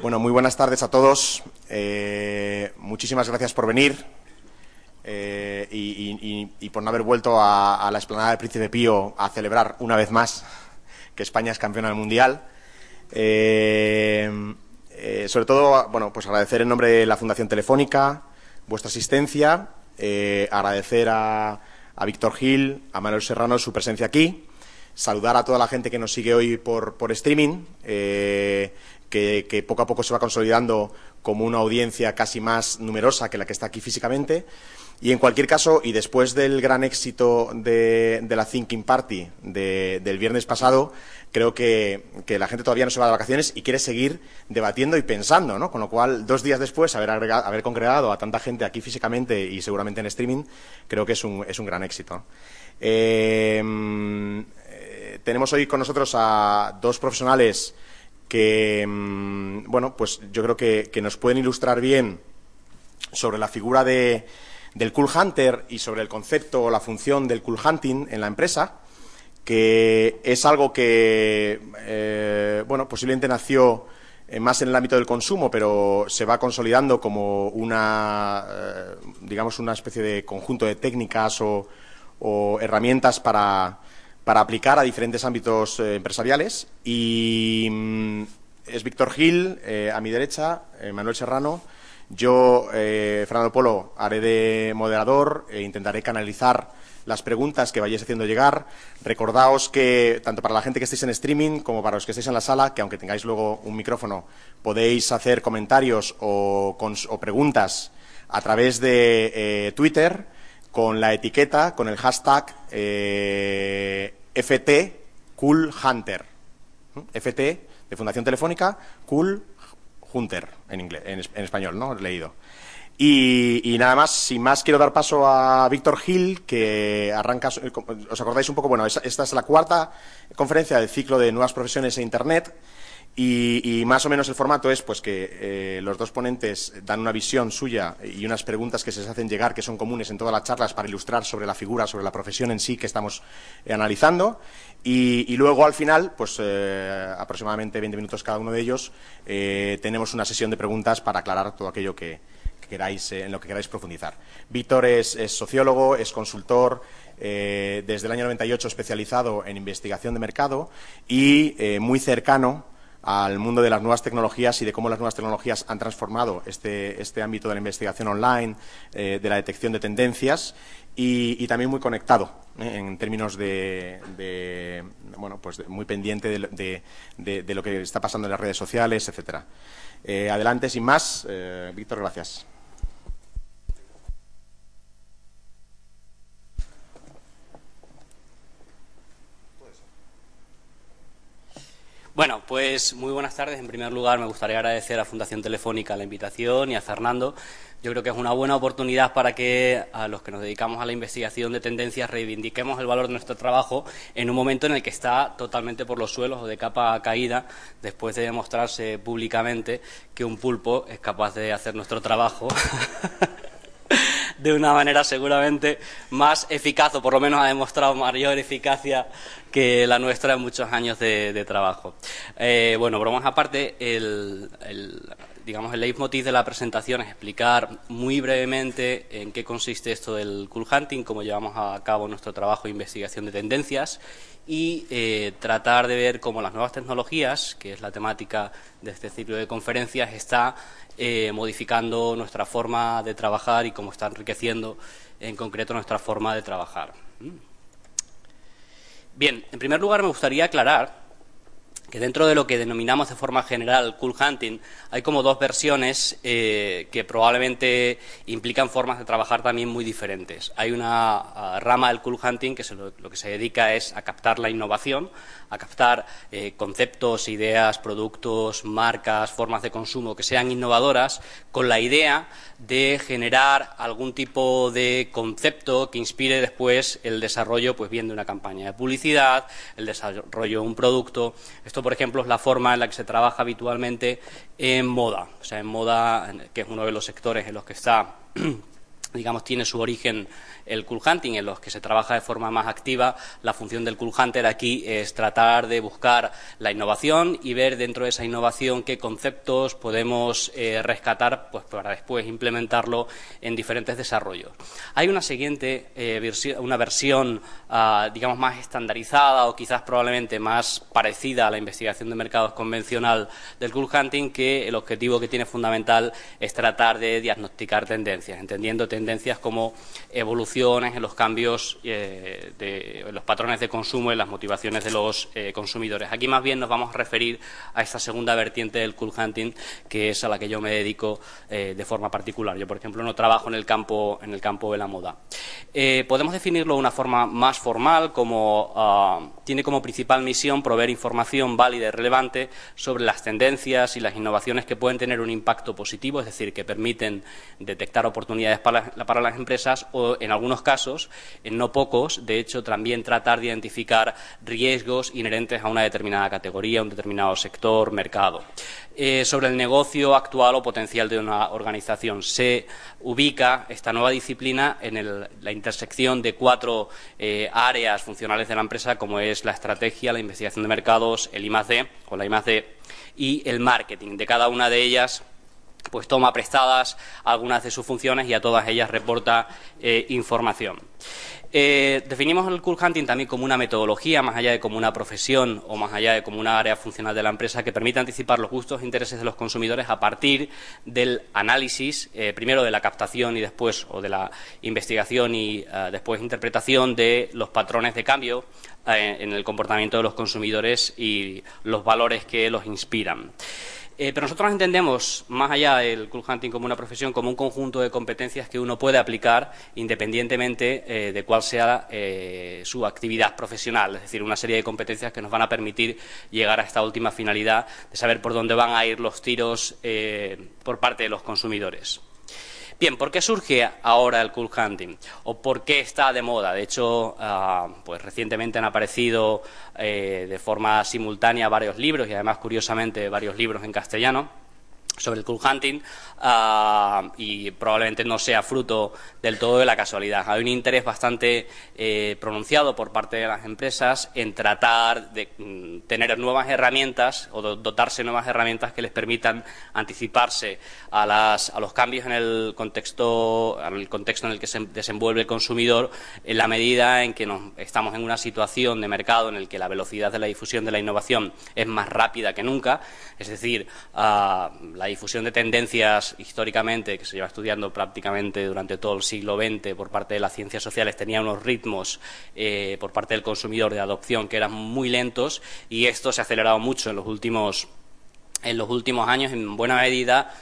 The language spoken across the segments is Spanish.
Bueno, muy buenas tardes a todos. Muchísimas gracias por venir y por no haber vuelto a la explanada del Príncipe Pío a celebrar una vez más que España es campeona del Mundial. Sobre todo, bueno, pues agradecer en nombre de la Fundación Telefónica vuestra asistencia, agradecer a Víctor Gil, a Manuel Serrano su presencia aquí, saludar a toda la gente que nos sigue hoy por streaming, que poco a poco se va consolidando como una audiencia casi más numerosa que la que está aquí físicamente. Y en cualquier caso, y después del gran éxito de la Thinking Party del viernes pasado, creo que la gente todavía no se va de vacaciones y quiere seguir debatiendo y pensando, ¿no? Con lo cual, 2 días después, haber congregado a tanta gente aquí físicamente y seguramente en streaming, creo que es un gran éxito. Tenemos hoy con nosotros a 2 profesionales que, bueno, pues yo creo que nos pueden ilustrar bien sobre la figura del Cool Hunter y sobre el concepto o la función del Cool Hunting en la empresa, que es algo que, bueno, posiblemente nació más en el ámbito del consumo, pero se va consolidando como digamos, una especie de conjunto de técnicas o herramientas para aplicar a diferentes ámbitos empresariales. Y es Víctor Gil, a mi derecha, Manuel Serrano. Yo, Fernando Polo, haré de moderador e intentaré canalizar las preguntas que vayáis haciendo llegar. Recordaos que, tanto para la gente que estéis en streaming como para los que estéis en la sala, que aunque tengáis luego un micrófono, podéis hacer comentarios o preguntas a través de Twitter, con la etiqueta, con el hashtag FT Cool Hunter. FT de Fundación Telefónica, Cool Hunter en inglés, en español, ¿no? Leído. Y nada más, sin más, quiero dar paso a Víctor Gil, que arranca. ¿Os acordáis un poco? Bueno, esta es la 4ª conferencia del ciclo de nuevas profesiones e Internet. Y más o menos el formato es pues que los 2 ponentes dan una visión suya y unas preguntas que se les hacen llegar, que son comunes en todas las charlas, para ilustrar sobre la figura, sobre la profesión en sí que estamos analizando. Y luego, al final, pues aproximadamente 20 minutos cada uno de ellos, tenemos una sesión de preguntas para aclarar todo aquello que queráis, en lo que queráis profundizar. Víctor es sociólogo, es consultor, desde el año 98 especializado en investigación de mercado y muy cercano al mundo de las nuevas tecnologías y de cómo las nuevas tecnologías han transformado este ámbito de la investigación online, de la detección de tendencias y también muy conectado en términos bueno, pues muy pendiente de lo que está pasando en las redes sociales, etcétera. Adelante, sin más. Víctor, gracias. Bueno, pues muy buenas tardes. En primer lugar, me gustaría agradecer a Fundación Telefónica la invitación y a Fernando. Yo creo que es una buena oportunidad para que a los que nos dedicamos a la investigación de tendencias reivindiquemos el valor de nuestro trabajo en un momento en el que está totalmente por los suelos o de capa caída, después de demostrarse públicamente que un pulpo es capaz de hacer nuestro trabajo de una manera seguramente más eficaz, o por lo menos ha demostrado mayor eficacia que la nuestra en muchos años de trabajo. Bueno, bromas aparte, digamos, el leitmotiv de la presentación es explicar muy brevemente en qué consiste esto del Cool Hunting, cómo llevamos a cabo nuestro trabajo de investigación de tendencias y tratar de ver cómo las nuevas tecnologías, que es la temática de este ciclo de conferencias, está modificando nuestra forma de trabajar y cómo está enriqueciendo en concreto nuestra forma de trabajar. Bien, en primer lugar me gustaría aclarar que dentro de lo que denominamos de forma general Cool Hunting hay como 2 versiones que probablemente implican formas de trabajar también muy diferentes. Hay una rama del Cool Hunting que lo que se dedica es a captar la innovación, a captar conceptos, ideas, productos, marcas, formas de consumo que sean innovadoras, con la idea de generar algún tipo de concepto que inspire después el desarrollo, pues bien, de una campaña de publicidad, el desarrollo de un producto. Esto, por ejemplo, es la forma en la que se trabaja habitualmente en moda, o sea, en moda, que es uno de los sectores en los que está digamos, tiene su origen el Cool Hunting, en los que se trabaja de forma más activa. La función del Cool Hunter aquí es tratar de buscar la innovación y ver dentro de esa innovación qué conceptos podemos rescatar, pues, para después implementarlo en diferentes desarrollos. Hay una siguiente una versión, digamos, más estandarizada o quizás probablemente más parecida a la investigación de mercados convencional del Cool Hunting, que el objetivo que tiene fundamental es tratar de diagnosticar tendencias, entendiendo tendencias como evoluciones en los cambios en los patrones de consumo y las motivaciones de los consumidores. Aquí más bien nos vamos a referir a esta segunda vertiente del Cool Hunting, que es a la que yo me dedico de forma particular. Yo, por ejemplo, no trabajo en el campo de la moda. Podemos definirlo de una forma más formal, como tiene como principal misión proveer información válida y relevante sobre las tendencias y las innovaciones que pueden tener un impacto positivo, es decir, que permiten detectar oportunidades para las empresas o, en algunos casos, en no pocos, de hecho, también tratar de identificar riesgos inherentes a una determinada categoría, un determinado sector, mercado. Sobre el negocio actual o potencial de una organización. Se ubica esta nueva disciplina en la intersección de 4 áreas funcionales de la empresa, como es la estrategia, la investigación de mercados, el I+D o la I+D y el marketing. De cada una de ellas, pues toma prestadas algunas de sus funciones y a todas ellas reporta información. Definimos el Cool Hunting también como una metodología, más allá de como una profesión o más allá de como una área funcional de la empresa, que permite anticipar los gustos e intereses de los consumidores a partir del análisis, primero de la captación y después, o de la investigación y después interpretación de los patrones de cambio en el comportamiento de los consumidores y los valores que los inspiran. Pero nosotros entendemos, más allá del Cool Hunting como una profesión, como un conjunto de competencias que uno puede aplicar independientemente de cuál sea su actividad profesional, es decir, una serie de competencias que nos van a permitir llegar a esta última finalidad de saber por dónde van a ir los tiros por parte de los consumidores. Bien, ¿por qué surge ahora el Cool Hunting? ¿O por qué está de moda? De hecho, pues recientemente han aparecido de forma simultánea varios libros y, además, curiosamente, varios libros en castellano sobre el Cool Hunting, y probablemente no sea fruto del todo de la casualidad. Hay un interés bastante pronunciado por parte de las empresas en tratar de tener nuevas herramientas o dotarse de nuevas herramientas que les permitan anticiparse a los cambios en el contexto en el que se desenvuelve el consumidor, en la medida en que estamos en una situación de mercado en el que la velocidad de la difusión de la innovación es más rápida que nunca, es decir, la difusión de tendencias históricamente, que se lleva estudiando prácticamente durante todo el siglo XX por parte de las ciencias sociales, tenía unos ritmos por parte del consumidor de adopción que eran muy lentos, y esto se ha acelerado mucho en los últimos años, en buena medida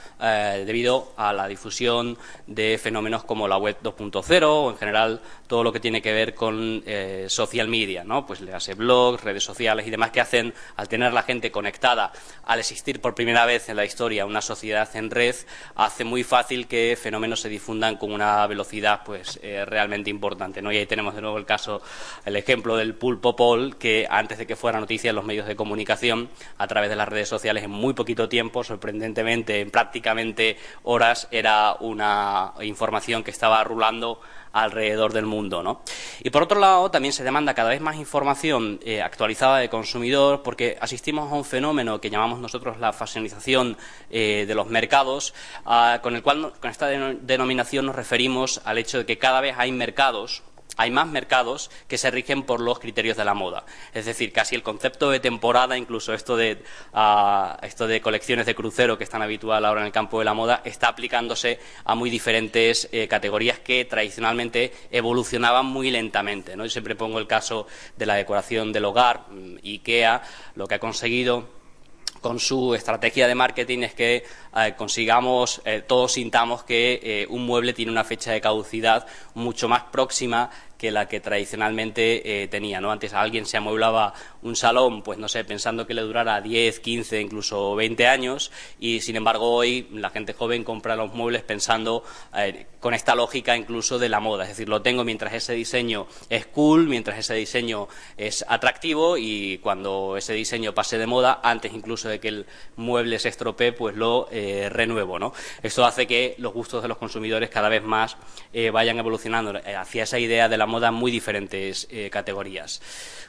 debido a la difusión de fenómenos como la web 2.0 o, en general, todo lo que tiene que ver con social media, ¿no? Pues le hace blogs, redes sociales y demás, que hacen, al tener la gente conectada, al existir por primera vez en la historia una sociedad en red, hace muy fácil que fenómenos se difundan con una velocidad pues realmente importante, ¿no? Y ahí tenemos de nuevo el ejemplo del pulpo poll, que antes de que fuera noticia en los medios de comunicación, a través de las redes sociales, en muy poquito tiempo, sorprendentemente, en prácticamente horas, era una información que estaba rulando alrededor del mundo, ¿no? Y por otro lado, también se demanda cada vez más información actualizada de consumidor, porque asistimos a un fenómeno que llamamos nosotros la fashionización de los mercados, con esta denominación nos referimos al hecho de que cada vez hay más mercados que se rigen por los criterios de la moda. Es decir, casi el concepto de temporada, incluso esto de colecciones de crucero que es tan habitual ahora en el campo de la moda, está aplicándose a muy diferentes categorías que tradicionalmente evolucionaban muy lentamente, ¿no? Yo siempre pongo el caso de la decoración del hogar. IKEA lo que ha conseguido con su estrategia de marketing es que todos sintamos que un mueble tiene una fecha de caducidad mucho más próxima que la que tradicionalmente tenía, ¿no? Antes alguien se amueblaba un salón, pues no sé, pensando que le durara 10, 15, incluso 20 años, y sin embargo hoy la gente joven compra los muebles pensando con esta lógica incluso de la moda, es decir, lo tengo mientras ese diseño es cool, mientras ese diseño es atractivo, y cuando ese diseño pase de moda, antes incluso de que el mueble se estropee, pues lo renuevo, ¿no? Esto hace que los gustos de los consumidores cada vez más vayan evolucionando hacia esa idea de la moda en muy diferentes categorías.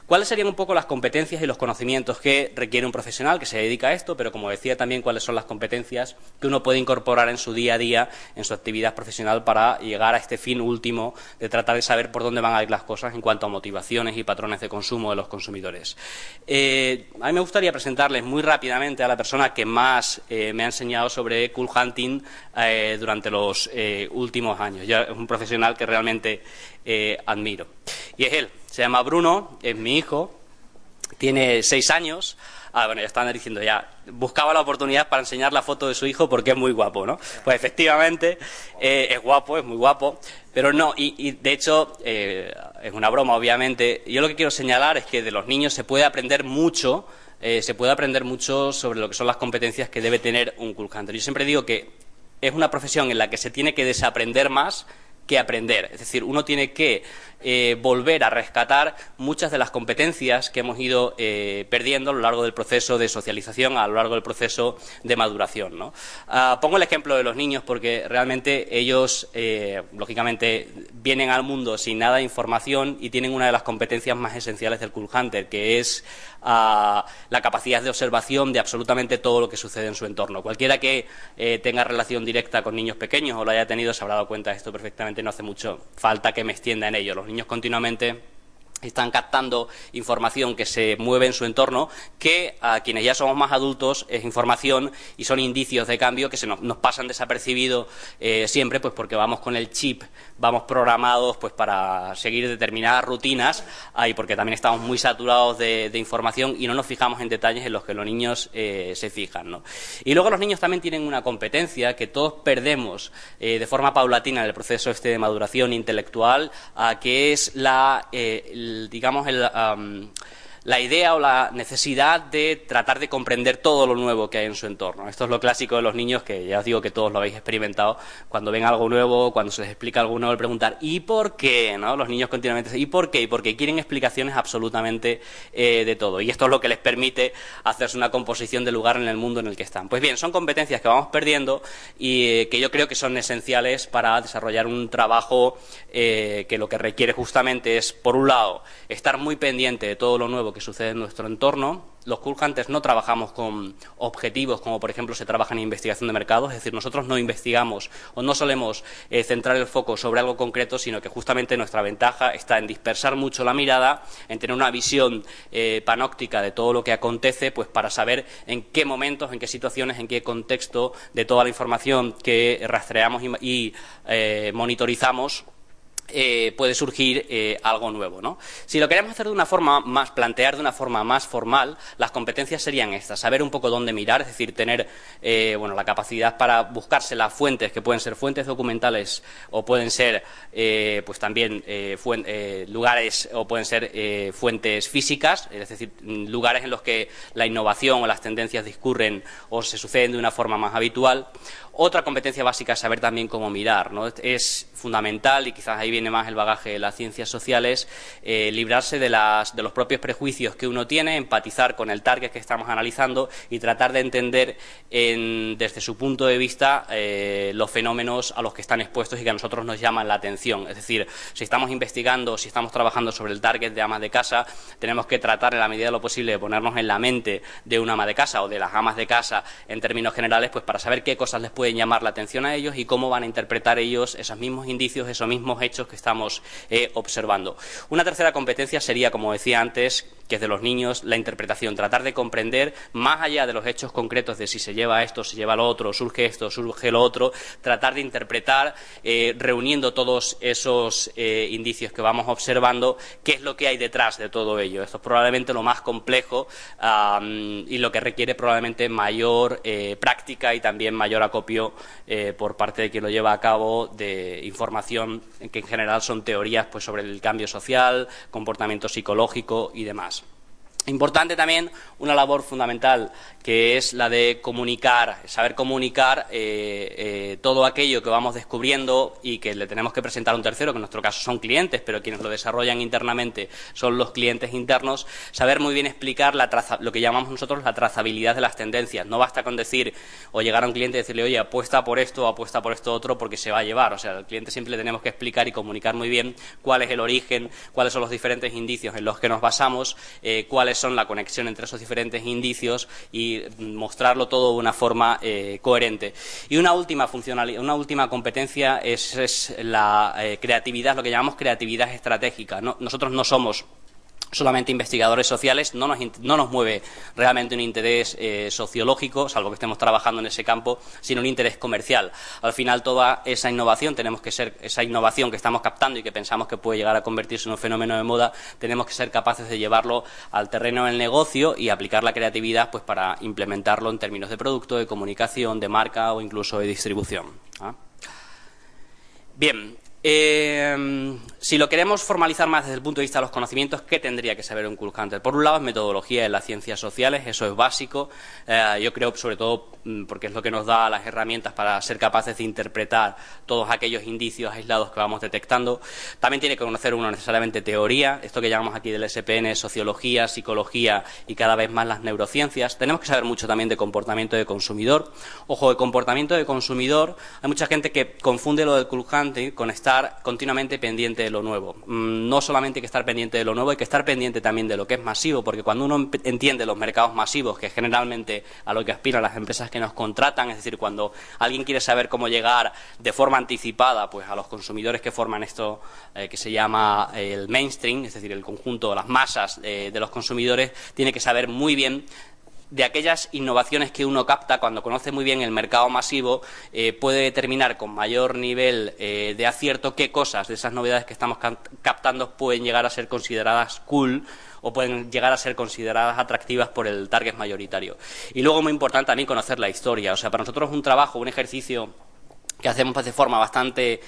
¿Cuáles serían un poco las competencias y los conocimientos que requiere un profesional que se dedica a esto? Pero, como decía, también cuáles son las competencias que uno puede incorporar en su día a día, en su actividad profesional, para llegar a este fin último de tratar de saber por dónde van a ir las cosas en cuanto a motivaciones y patrones de consumo de los consumidores. A mí me gustaría presentarles muy rápidamente a la persona que más me ha enseñado sobre cool hunting durante los últimos años. Es un profesional que realmente admiro. Y es él. Se llama Bruno, es mi hijo, tiene 6 años. Bueno, ya estaban diciendo ya, buscaba la oportunidad para enseñar la foto de su hijo porque es muy guapo, ¿no? Pues efectivamente, es guapo, es muy guapo, pero no, y de hecho, es una broma, obviamente. Yo lo que quiero señalar es que de los niños se puede aprender mucho sobre lo que son las competencias que debe tener un cool hunter. Yo siempre digo que es una profesión en la que se tiene que desaprender más que aprender. Es decir, uno tiene que volver a rescatar muchas de las competencias que hemos ido perdiendo a lo largo del proceso de socialización, a lo largo del proceso de maduración, ¿no? Pongo el ejemplo de los niños porque realmente ellos, lógicamente, vienen al mundo sin nada de información y tienen una de las competencias más esenciales del cool hunter, que es la capacidad de observación de absolutamente todo lo que sucede en su entorno. Cualquiera que tenga relación directa con niños pequeños o lo haya tenido se habrá dado cuenta de esto perfectamente, no hace mucho falta que me extienda en ello. Los niños continuamente están captando información que se mueve en su entorno, que a quienes ya somos más adultos es información y son indicios de cambio que nos pasan desapercibidos siempre, pues porque vamos con el chip, vamos programados pues para seguir determinadas rutinas, y porque también estamos muy saturados de información y no nos fijamos en detalles en los que los niños se fijan, ¿no? Y luego los niños también tienen una competencia que todos perdemos de forma paulatina en el proceso de maduración intelectual, que es la idea o la necesidad de tratar de comprender todo lo nuevo que hay en su entorno. Esto es lo clásico de los niños, que ya os digo que todos lo habéis experimentado. Cuando ven algo nuevo, cuando se les explica algo nuevo, el preguntar ¿y por qué? ¿No? Los niños continuamente dicen ¿y por qué? Y porque quieren explicaciones absolutamente de todo. Y esto es lo que les permite hacerse una composición del lugar en el mundo en el que están. Pues bien, son competencias que vamos perdiendo y que yo creo que son esenciales para desarrollar un trabajo que lo que requiere justamente es, por un lado, estar muy pendiente de todo lo nuevo que sucede en nuestro entorno. Los cool hunters no trabajamos con objetivos como, por ejemplo, se trabaja en investigación de mercados, es decir, nosotros no investigamos o no solemos centrar el foco sobre algo concreto, sino que justamente nuestra ventaja está en dispersar mucho la mirada, en tener una visión panóptica de todo lo que acontece, pues para saber en qué momentos, en qué situaciones, en qué contexto de toda la información que rastreamos y monitorizamos puede surgir algo nuevo, ¿no? Si lo queremos hacer de una forma más, plantear de una forma más formal, las competencias serían estas: saber un poco dónde mirar, es decir, tener la capacidad para buscarse las fuentes, que pueden ser fuentes documentales o pueden ser pues también lugares o pueden ser fuentes físicas, es decir, lugares en los que la innovación o las tendencias discurren o se suceden de una forma más habitual. Otra competencia básica es saber también cómo mirar, ¿no? Es fundamental, y quizás ahí viene más el bagaje de las ciencias sociales, librarse de los propios prejuicios que uno tiene, empatizar con el target que estamos analizando y tratar de entender desde su punto de vista los fenómenos a los que están expuestos y que a nosotros nos llaman la atención. Es decir, si estamos investigando, si estamos trabajando sobre el target de amas de casa, tenemos que tratar en la medida de lo posible de ponernos en la mente de una ama de casa o de las amas de casa en términos generales, pues para saber qué cosas les pueden llamar la atención a ellos y cómo van a interpretar ellos esos mismos indicios, esos mismos hechos que estamos observando. Una tercera competencia sería, como decía antes, que es de los niños, la interpretación, tratar de comprender más allá de los hechos concretos de si se lleva esto, se lleva lo otro, surge esto, surge lo otro, tratar de interpretar, reuniendo todos esos indicios que vamos observando, qué es lo que hay detrás de todo ello. Esto es probablemente lo más complejo y lo que requiere probablemente mayor práctica y también mayor acopio por parte de quien lo lleva a cabo, de información que en general son teorías pues, sobre el cambio social, comportamiento psicológico y demás. Importante también una labor fundamental que es la de comunicar, saber comunicar todo aquello que vamos descubriendo y que le tenemos que presentar a un tercero, que en nuestro caso son clientes, pero quienes lo desarrollan internamente son los clientes internos, saber muy bien explicar lo que llamamos nosotros la trazabilidad de las tendencias. No basta con decir o llegar a un cliente y decirle, oye, apuesta por esto o apuesta por esto otro porque se va a llevar. O sea, al cliente siempre le tenemos que explicar y comunicar muy bien cuál es el origen, cuáles son los diferentes indicios en los que nos basamos, cuáles son la conexión entre esos diferentes indicios y mostrarlo todo de una forma coherente. Y una última funcionalidad, una última competencia es la creatividad, lo que llamamos creatividad estratégica. Nosotros no somos solamente investigadores sociales, no nos mueve realmente un interés sociológico, salvo que estemos trabajando en ese campo, sino un interés comercial. Al final, toda esa innovación, esa innovación que estamos captando y que pensamos que puede llegar a convertirse en un fenómeno de moda, tenemos que ser capaces de llevarlo al terreno del negocio y aplicar la creatividad pues, para implementarlo en términos de producto, de comunicación, de marca o incluso de distribución. Bien. Si lo queremos formalizar más desde el punto de vista de los conocimientos, ¿qué tendría que saber un Cool Hunter? Por un lado, es metodología en las ciencias sociales, eso es básico. Yo creo, sobre todo, porque es lo que nos da las herramientas para ser capaces de interpretar todos aquellos indicios aislados que vamos detectando. También tiene que conocer uno necesariamente teoría, esto que llamamos aquí del SPN, sociología, psicología y cada vez más las neurociencias. Tenemos que saber mucho también de comportamiento de consumidor. Ojo, de comportamiento de consumidor, hay mucha gente que confunde lo del Cool Hunting con estar continuamente pendiente de lo nuevo. No solamente hay que estar pendiente de lo nuevo, hay que estar pendiente también de lo que es masivo, porque cuando uno entiende los mercados masivos, que generalmente a lo que aspiran las empresas que nos contratan, es decir, cuando alguien quiere saber cómo llegar de forma anticipada pues a los consumidores que forman esto que se llama el mainstream, es decir, el conjunto, las masas de los consumidores, tiene que saber muy bien de aquellas innovaciones que uno capta. Cuando conoce muy bien el mercado masivo, puede determinar con mayor nivel de acierto qué cosas de esas novedades que estamos captando pueden llegar a ser consideradas cool o pueden llegar a ser consideradas atractivas por el target mayoritario. Y luego, muy importante también conocer la historia. O sea, para nosotros un trabajo, un ejercicio que hacemos de forma bastante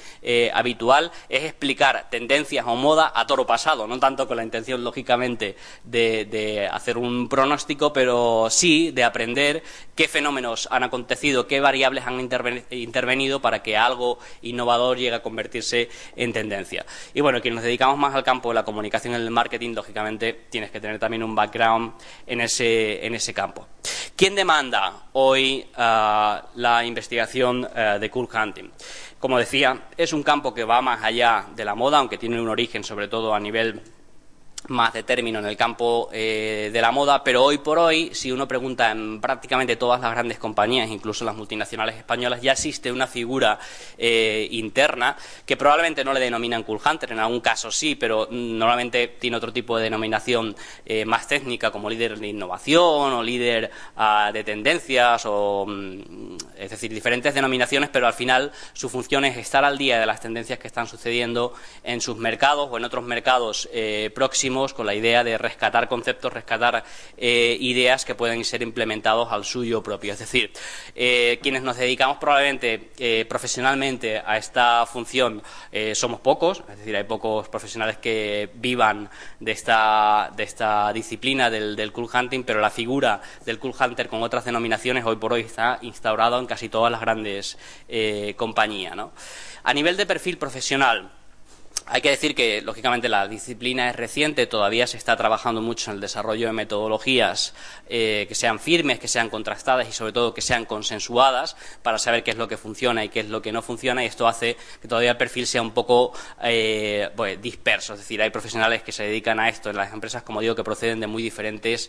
habitual, es explicar tendencias o moda a toro pasado, no tanto con la intención, lógicamente, de hacer un pronóstico, pero sí de aprender qué fenómenos han acontecido, qué variables han intervenido para que algo innovador llegue a convertirse en tendencia. Y bueno, quienes nos dedicamos más al campo de la comunicación y el marketing, lógicamente, tienes que tener también un background en ese campo. ¿Quién demanda hoy la investigación de Cool Hunting? Como decía, es un campo que va más allá de la moda, aunque tiene un origen sobre todo a nivel más de término en el campo de la moda, pero hoy por hoy, si uno pregunta en prácticamente todas las grandes compañías, incluso las multinacionales españolas, ya existe una figura interna que probablemente no le denominan Cool Hunter, en algún caso sí, pero normalmente tiene otro tipo de denominación más técnica, como líder de innovación o líder de tendencias, es decir, diferentes denominaciones, pero al final su función es estar al día de las tendencias que están sucediendo en sus mercados o en otros mercados próximos, con la idea de rescatar conceptos, rescatar ideas que pueden ser implementados al suyo propio. Es decir, quienes nos dedicamos probablemente profesionalmente a esta función somos pocos, es decir, hay pocos profesionales que vivan de esta disciplina del Cool Hunting, pero la figura del Cool Hunter con otras denominaciones hoy por hoy está instaurada en casi todas las grandes compañías, ¿no? A nivel de perfil profesional, hay que decir que, lógicamente, la disciplina es reciente, todavía se está trabajando mucho en el desarrollo de metodologías que sean firmes, que sean contrastadas y, sobre todo, que sean consensuadas para saber qué es lo que funciona y qué es lo que no funciona, y esto hace que todavía el perfil sea un poco disperso. Es decir, hay profesionales que se dedican a esto en las empresas, como digo, que proceden de muy diferentes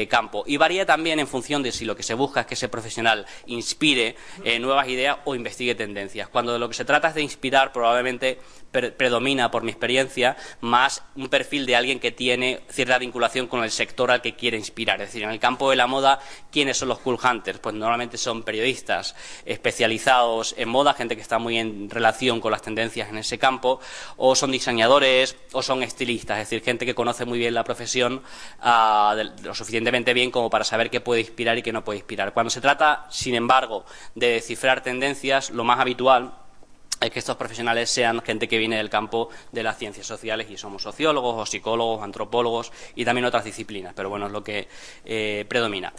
campos. Y varía también en función de si lo que se busca es que ese profesional inspire nuevas ideas o investigue tendencias. Cuando de lo que se trata es de inspirar, probablemente predomina, por mi experiencia, más un perfil de alguien que tiene cierta vinculación con el sector al que quiere inspirar. Es decir, en el campo de la moda, ¿quiénes son los Cool Hunters? Pues normalmente son periodistas especializados en moda, gente que está muy en relación con las tendencias en ese campo, o son diseñadores, o son estilistas, es decir, gente que conoce muy bien la profesión lo suficientemente bien como para saber qué puede inspirar y qué no puede inspirar. Cuando se trata, sin embargo, de descifrar tendencias, lo más habitual es que estos profesionales sean gente que viene del campo de las ciencias sociales y somos sociólogos o psicólogos, antropólogos y también otras disciplinas, pero bueno, es lo que predomina.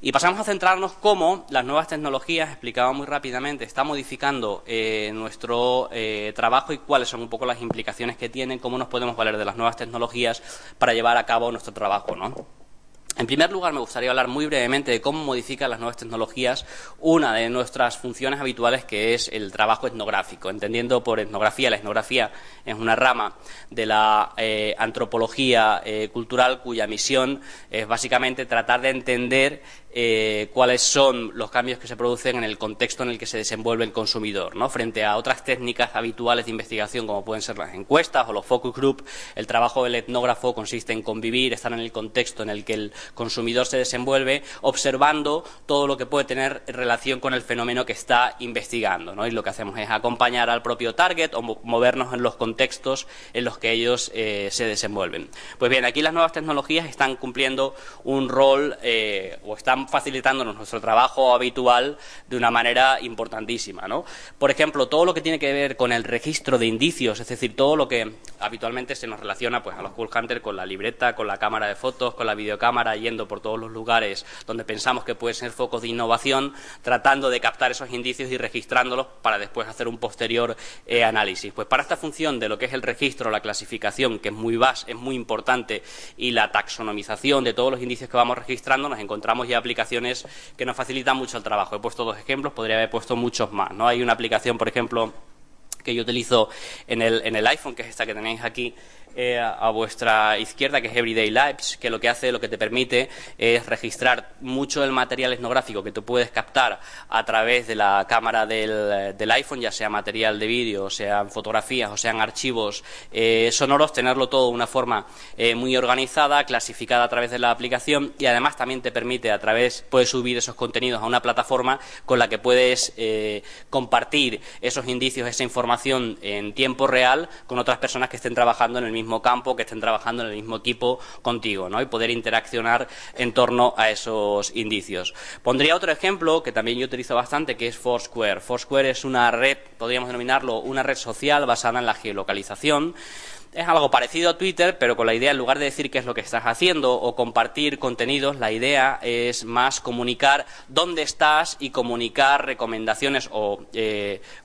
Y pasamos a centrarnos cómo las nuevas tecnologías, explicado muy rápidamente, están modificando nuestro trabajo y cuáles son un poco las implicaciones que tienen, cómo nos podemos valer de las nuevas tecnologías para llevar a cabo nuestro trabajo, ¿no? En primer lugar, me gustaría hablar muy brevemente de cómo modifican las nuevas tecnologías una de nuestras funciones habituales, que es el trabajo etnográfico. Entendiendo por etnografía, la etnografía es una rama de la antropología cultural cuya misión es básicamente tratar de entender cuáles son los cambios que se producen en el contexto en el que se desenvuelve el consumidor, ¿no? Frente a otras técnicas habituales de investigación, como pueden ser las encuestas o los focus group, el trabajo del etnógrafo consiste en convivir, estar en el contexto en el que el consumidor se desenvuelve, observando todo lo que puede tener relación con el fenómeno que está investigando, ¿no? Y lo que hacemos es acompañar al propio target o movernos en los contextos en los que ellos se desenvuelven. Pues bien, aquí las nuevas tecnologías están cumpliendo un rol o están facilitándonos nuestro trabajo habitual de una manera importantísima, ¿no? Por ejemplo, todo lo que tiene que ver con el registro de indicios, es decir, todo lo que habitualmente se nos relaciona pues a los Cool Hunters con la libreta, con la cámara de fotos, con la videocámara, yendo por todos los lugares donde pensamos que pueden ser focos de innovación, tratando de captar esos indicios y registrándolos para después hacer un posterior análisis. Pues para esta función de lo que es el registro, la clasificación, que es muy importante, y la taxonomización de todos los indicios que vamos registrando, nos encontramos ya aplicaciones que nos facilitan mucho el trabajo. He puesto 2 ejemplos, podría haber puesto muchos más, ¿no? Hay una aplicación, por ejemplo, que yo utilizo en el iPhone, que es esta que tenéis aquí a vuestra izquierda, que es Everyday Lives, que lo que te permite es registrar mucho del material etnográfico que tú puedes captar a través de la cámara del iPhone, ya sea material de vídeo, sean fotografías o sean archivos sonoros, tenerlo todo de una forma muy organizada, clasificada a través de la aplicación, y además también te permite puedes subir esos contenidos a una plataforma con la que puedes compartir esos indicios, esa información en tiempo real con otras personas que estén trabajando en el mismo campo, que estén trabajando en el mismo equipo contigo, ¿no? Y poder interaccionar en torno a esos indicios. Pondría otro ejemplo que también yo utilizo bastante, que es Foursquare. Foursquare es una red, podríamos denominarlo una red social basada en la geolocalización. Es algo parecido a Twitter, pero con la idea, en lugar de decir qué es lo que estás haciendo o compartir contenidos, la idea es más comunicar dónde estás y comunicar recomendaciones o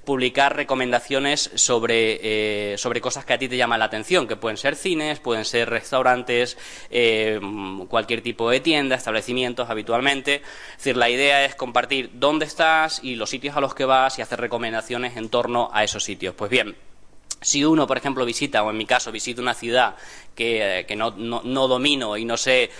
publicar recomendaciones sobre cosas que a ti te llaman la atención, que pueden ser cines, pueden ser restaurantes, cualquier tipo de tienda, establecimientos habitualmente. Es decir, la idea es compartir dónde estás y los sitios a los que vas y hacer recomendaciones en torno a esos sitios. Pues bien, si uno, por ejemplo, visita, o en mi caso, visita una ciudad que no domino y no sé,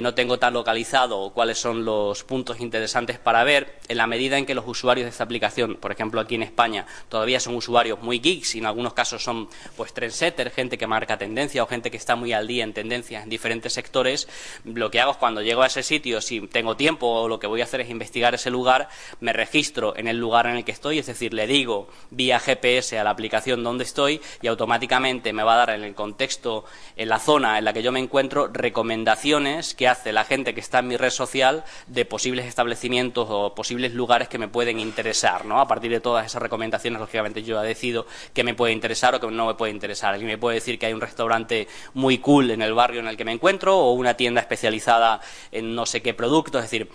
no tengo tan localizado cuáles son los puntos interesantes para ver, en la medida en que los usuarios de esta aplicación, por ejemplo aquí en España, todavía son usuarios muy geeks y en algunos casos son pues trendsetters, gente que marca tendencia o gente que está muy al día en tendencias en diferentes sectores, lo que hago es cuando llego a ese sitio, si tengo tiempo o lo que voy a hacer es investigar ese lugar, me registro en el lugar en el que estoy, es decir, le digo vía GPS a la aplicación dónde estoy y automáticamente me va a dar en el contexto, en la zona en la que yo me encuentro, recomendaciones que hace la gente que está en mi red social de posibles establecimientos o posibles lugares que me pueden interesar, ¿no? A partir de todas esas recomendaciones, lógicamente yo decido qué me puede interesar o qué no me puede interesar. Alguien me puede decir que hay un restaurante muy cool en el barrio en el que me encuentro o una tienda especializada en no sé qué producto, es decir,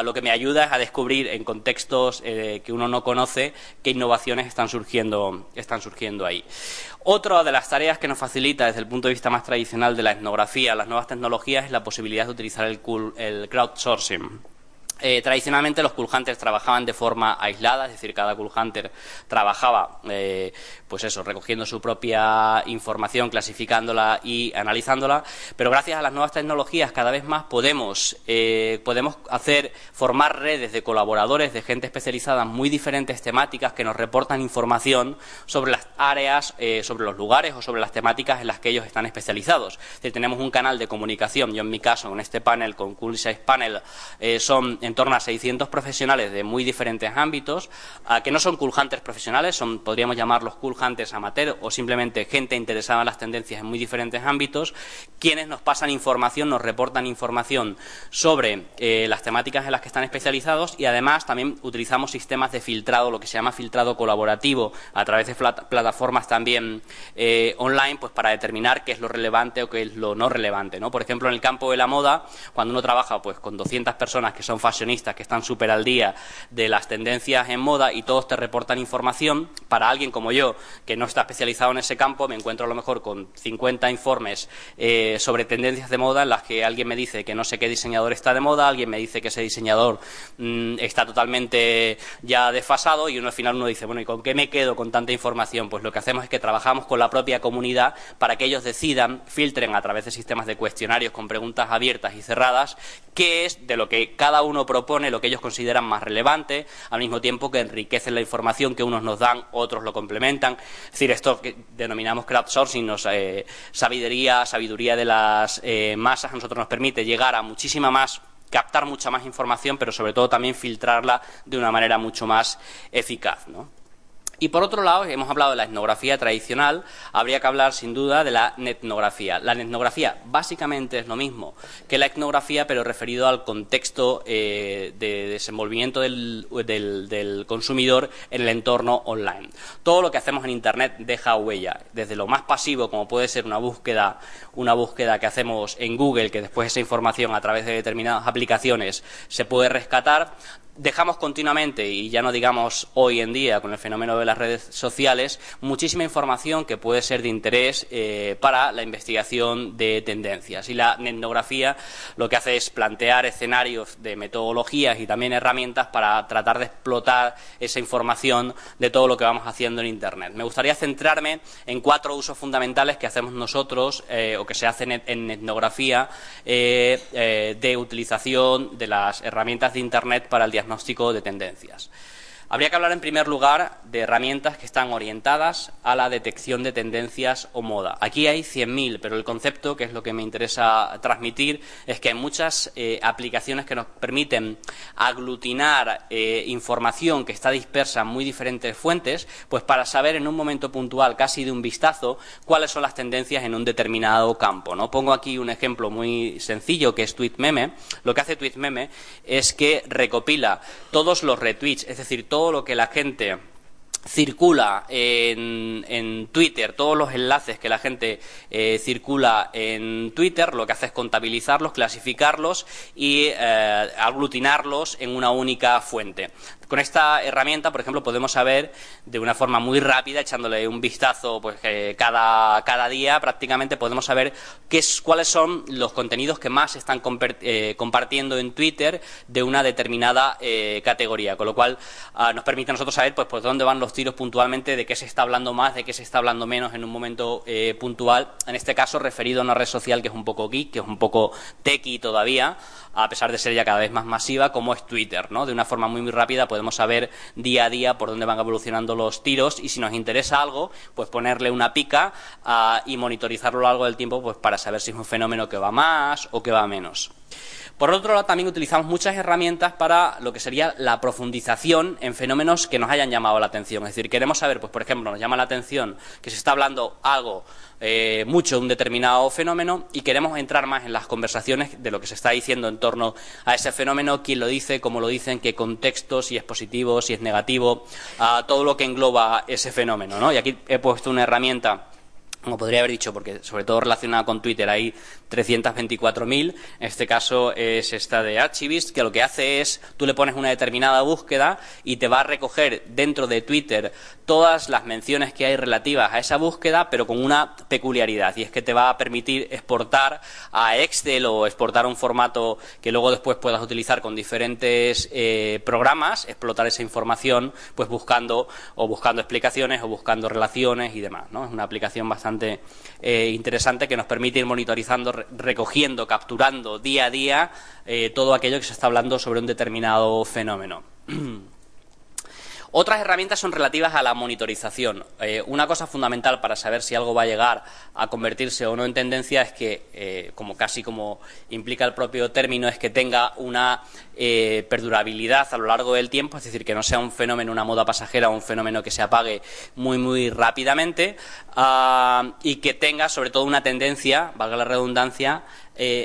lo que me ayuda es a descubrir en contextos que uno no conoce qué innovaciones están surgiendo ahí. Otra de las tareas que nos facilita desde el punto de vista más tradicional de la etnografía, las nuevas tecnologías, es la posibilidad de utilizar el crowdsourcing. Tradicionalmente los Cool Hunters trabajaban de forma aislada, es decir, cada Cool Hunter trabajaba pues eso, recogiendo su propia información, clasificándola y analizándola, pero gracias a las nuevas tecnologías cada vez más podemos formar redes de colaboradores, de gente especializada en muy diferentes temáticas que nos reportan información sobre las áreas, sobre los lugares o sobre las temáticas en las que ellos están especializados. Es decir, tenemos un canal de comunicación, yo en mi caso con este panel, con Cool Size Panel, son en torno a 600 profesionales de muy diferentes ámbitos, que no son cool hunters profesionales, podríamos llamarlos cool hunters amateur o simplemente gente interesada en las tendencias en muy diferentes ámbitos, quienes nos pasan información, nos reportan información sobre las temáticas en las que están especializados, y además también utilizamos sistemas de filtrado, lo que se llama filtrado colaborativo, a través de plataformas también online, pues para determinar qué es lo relevante o qué es lo no relevante, ¿no? Por ejemplo, en el campo de la moda, cuando uno trabaja pues con 200 personas que son fashionistas, que están súper al día de las tendencias en moda, y todos te reportan información, para alguien como yo, que no está especializado en ese campo, me encuentro a lo mejor con 50 informes sobre tendencias de moda en las que alguien me dice que no sé qué diseñador está de moda, alguien me dice que ese diseñador está totalmente ya desfasado, y al final uno dice, bueno, ¿y con qué me quedo con tanta información? Pues lo que hacemos es que trabajamos con la propia comunidad para que ellos decidan, filtren a través de sistemas de cuestionarios con preguntas abiertas y cerradas, qué es de lo que cada uno propone, lo que ellos consideran más relevante, al mismo tiempo que enriquecen la información que unos nos dan, otros lo complementan. Es decir, esto que denominamos crowdsourcing, sabiduría de las masas, a nosotros nos permite llegar a muchísima más, captar mucha más información, pero sobre todo también filtrarla de una manera mucho más eficaz, ¿no? Y por otro lado, hemos hablado de la etnografía tradicional, habría que hablar sin duda de la netnografía. La netnografía básicamente es lo mismo que la etnografía, pero referido al contexto de desenvolvimiento del consumidor en el entorno online. Todo lo que hacemos en Internet deja huella, desde lo más pasivo, como puede ser una búsqueda que hacemos en Google, que después esa información a través de determinadas aplicaciones se puede rescatar. Dejamos continuamente, y ya no digamos hoy en día con el fenómeno de las redes sociales, muchísima información que puede ser de interés para la investigación de tendencias. Y la etnografía lo que hace es plantear escenarios de metodologías y también herramientas para tratar de explotar esa información de todo lo que vamos haciendo en Internet. Me gustaría centrarme en 4 usos fundamentales que hacemos nosotros o que se hacen en etnografía de utilización de las herramientas de Internet para el diagnóstico de tendencias. Habría que hablar en primer lugar de herramientas que están orientadas a la detección de tendencias o moda. Aquí hay 100.000, pero el concepto, que es lo que me interesa transmitir, es que hay muchas aplicaciones que nos permiten aglutinar información que está dispersa en muy diferentes fuentes, pues para saber en un momento puntual, casi de un vistazo, cuáles son las tendencias en un determinado campo, ¿no? Pongo aquí un ejemplo muy sencillo, que es TweetMeme. Lo que hace TweetMeme es que recopila todos los retweets, es decir, todo lo que la gente circula en Twitter, todos los enlaces que la gente circula en Twitter, lo que hace es contabilizarlos, clasificarlos y aglutinarlos en una única fuente. Con esta herramienta, por ejemplo, podemos saber de una forma muy rápida, echándole un vistazo pues cada día prácticamente, podemos saber cuáles son los contenidos que más se están compartiendo en Twitter de una determinada categoría, con lo cual nos permite a nosotros saber pues dónde van los tiros puntualmente, de qué se está hablando más, de qué se está hablando menos en un momento puntual, en este caso referido a una red social que es un poco geek, que es un poco techy todavía, a pesar de ser ya cada vez más masiva, como es Twitter, ¿no? De una forma muy rápida podemos saber día a día por dónde van evolucionando los tiros, y si nos interesa algo, pues ponerle una pica y monitorizarlo a lo largo del tiempo, pues para saber si es un fenómeno que va más o que va menos. Por otro lado, también utilizamos muchas herramientas para lo que sería la profundización en fenómenos que nos hayan llamado la atención. Es decir, queremos saber, pues por ejemplo, nos llama la atención que se está hablando algo mucho de un determinado fenómeno y queremos entrar más en las conversaciones de lo que se está diciendo en torno a ese fenómeno, quién lo dice, cómo lo dicen, qué contexto, si es positivo, si es negativo, todo lo que engloba ese fenómeno, ¿no? Y aquí he puesto una herramienta, como podría haber dicho, porque sobre todo relacionada con Twitter hay 324.000, en este caso es esta de Archivist, que lo que hace es, tú le pones una determinada búsqueda y te va a recoger dentro de Twitter todas las menciones que hay relativas a esa búsqueda, pero con una peculiaridad, y es que te va a permitir exportar a Excel o exportar un formato que luego después puedas utilizar con diferentes programas, explotar esa información pues buscando explicaciones o buscando relaciones y demás, ¿no? Es una aplicación bastante interesante que nos permite ir monitorizando, recogiendo, capturando día a día todo aquello que se está hablando sobre un determinado fenómeno. Otras herramientas son relativas a la monitorización. Una cosa fundamental para saber si algo va a llegar a convertirse o no en tendencia es que, casi como implica el propio término, es que tenga una perdurabilidad a lo largo del tiempo, es decir, que no sea un fenómeno, una moda pasajera o un fenómeno que se apague muy rápidamente, y que tenga sobre todo una tendencia, valga la redundancia,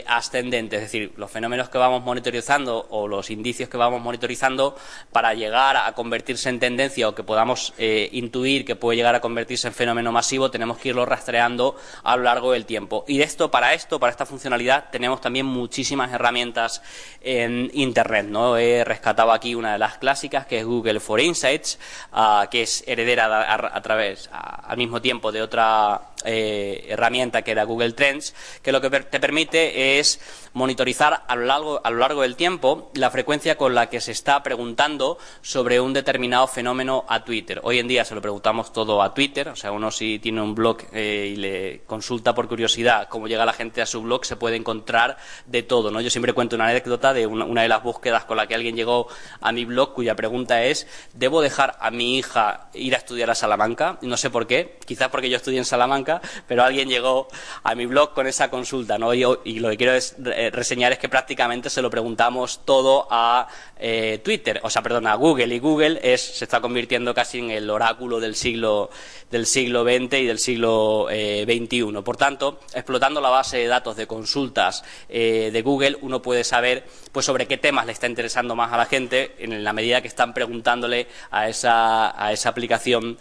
ascendente, es decir, los fenómenos que vamos monitorizando o los indicios que vamos monitorizando, para llegar a convertirse en tendencia o que podamos intuir que puede llegar a convertirse en fenómeno masivo, tenemos que irlo rastreando a lo largo del tiempo. Y para esta funcionalidad, tenemos también muchísimas herramientas en Internet, ¿no? He rescatado aquí una de las clásicas, que es Google for Insights, que es heredera al mismo tiempo de otra herramienta que era Google Trends, que lo que te permite es monitorizar a lo largo del tiempo la frecuencia con la que se está preguntando sobre un determinado fenómeno a Twitter. Hoy en día se lo preguntamos todo a Twitter, o sea, uno si tiene un blog y le consulta por curiosidad cómo llega la gente a su blog, se puede encontrar de todo, ¿no? Yo siempre cuento una anécdota de una de las búsquedas con la que alguien llegó a mi blog, cuya pregunta es: ¿debo dejar a mi hija ir a estudiar a Salamanca? No sé por qué, quizás porque yo estudié en Salamanca, pero alguien llegó a mi blog con esa consulta, ¿no? Y lo que quiero reseñar es que prácticamente se lo preguntamos todo a a Google, y Google se está convirtiendo casi en el oráculo del siglo XX y del siglo XXI. Por tanto, explotando la base de datos de consultas de Google, uno puede saber pues sobre qué temas le está interesando más a la gente en la medida que están preguntándole a esa aplicación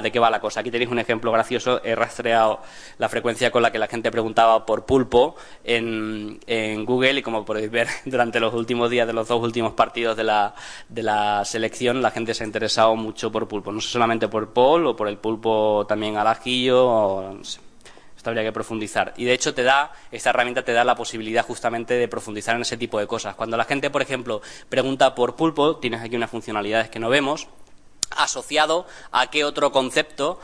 de qué va la cosa. Aquí tenéis un ejemplo gracioso. He rastreado la frecuencia con la que la gente preguntaba por pulpo en Google, y como podéis ver, durante los últimos días de los 2 últimos partidos de la selección, la gente se ha interesado mucho por pulpo. No sé solamente por Paul o por el pulpo también al ajillo, no sé. Esto habría que profundizar. Y de hecho esta herramienta te da la posibilidad justamente de profundizar en ese tipo de cosas. Cuando la gente, por ejemplo, pregunta por pulpo, tienes aquí unas funcionalidades que no vemos. ¿Asociado a qué otro concepto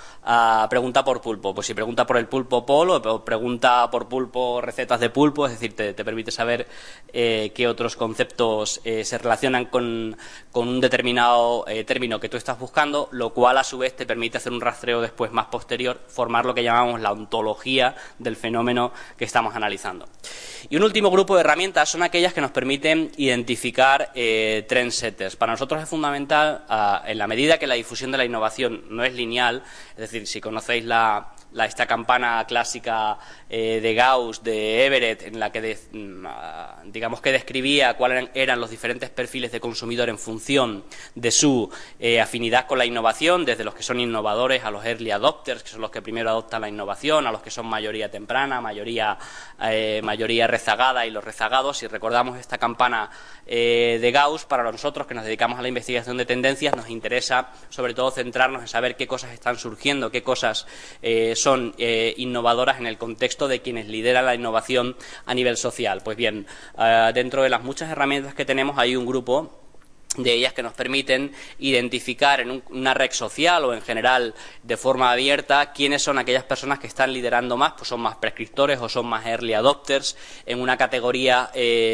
pregunta por pulpo? Pues si pregunta por el pulpo polo, o pregunta por pulpo recetas de pulpo, es decir, te permite saber qué otros conceptos se relacionan con un determinado término que tú estás buscando, lo cual a su vez te permite hacer un rastreo después más posterior, formar lo que llamamos la ontología del fenómeno que estamos analizando. Y un último grupo de herramientas son aquellas que nos permiten identificar trendsetters. Para nosotros es fundamental, en la medida que la difusión de la innovación no es lineal, es decir, si conocéis esta campana clásica de Gauss, de Everett, en la que digamos que describía cuáles eran los diferentes perfiles de consumidor en función de su afinidad con la innovación, desde los que son innovadores a los early adopters, que son los que primero adoptan la innovación, a los que son mayoría temprana, mayoría rezagada y los rezagados. Si recordamos esta campana de Gauss, para nosotros que nos dedicamos a la investigación de tendencias, nos interesa sobre todo centrarnos en saber qué cosas están surgiendo, qué cosas son innovadoras en el contexto de quienes lideran la innovación a nivel social. Pues bien, dentro de las muchas herramientas que tenemos hay un grupo de ellas que nos permiten identificar en una red social o en general de forma abierta quiénes son aquellas personas que están liderando más, pues son más prescriptores o son más early adopters en una categoría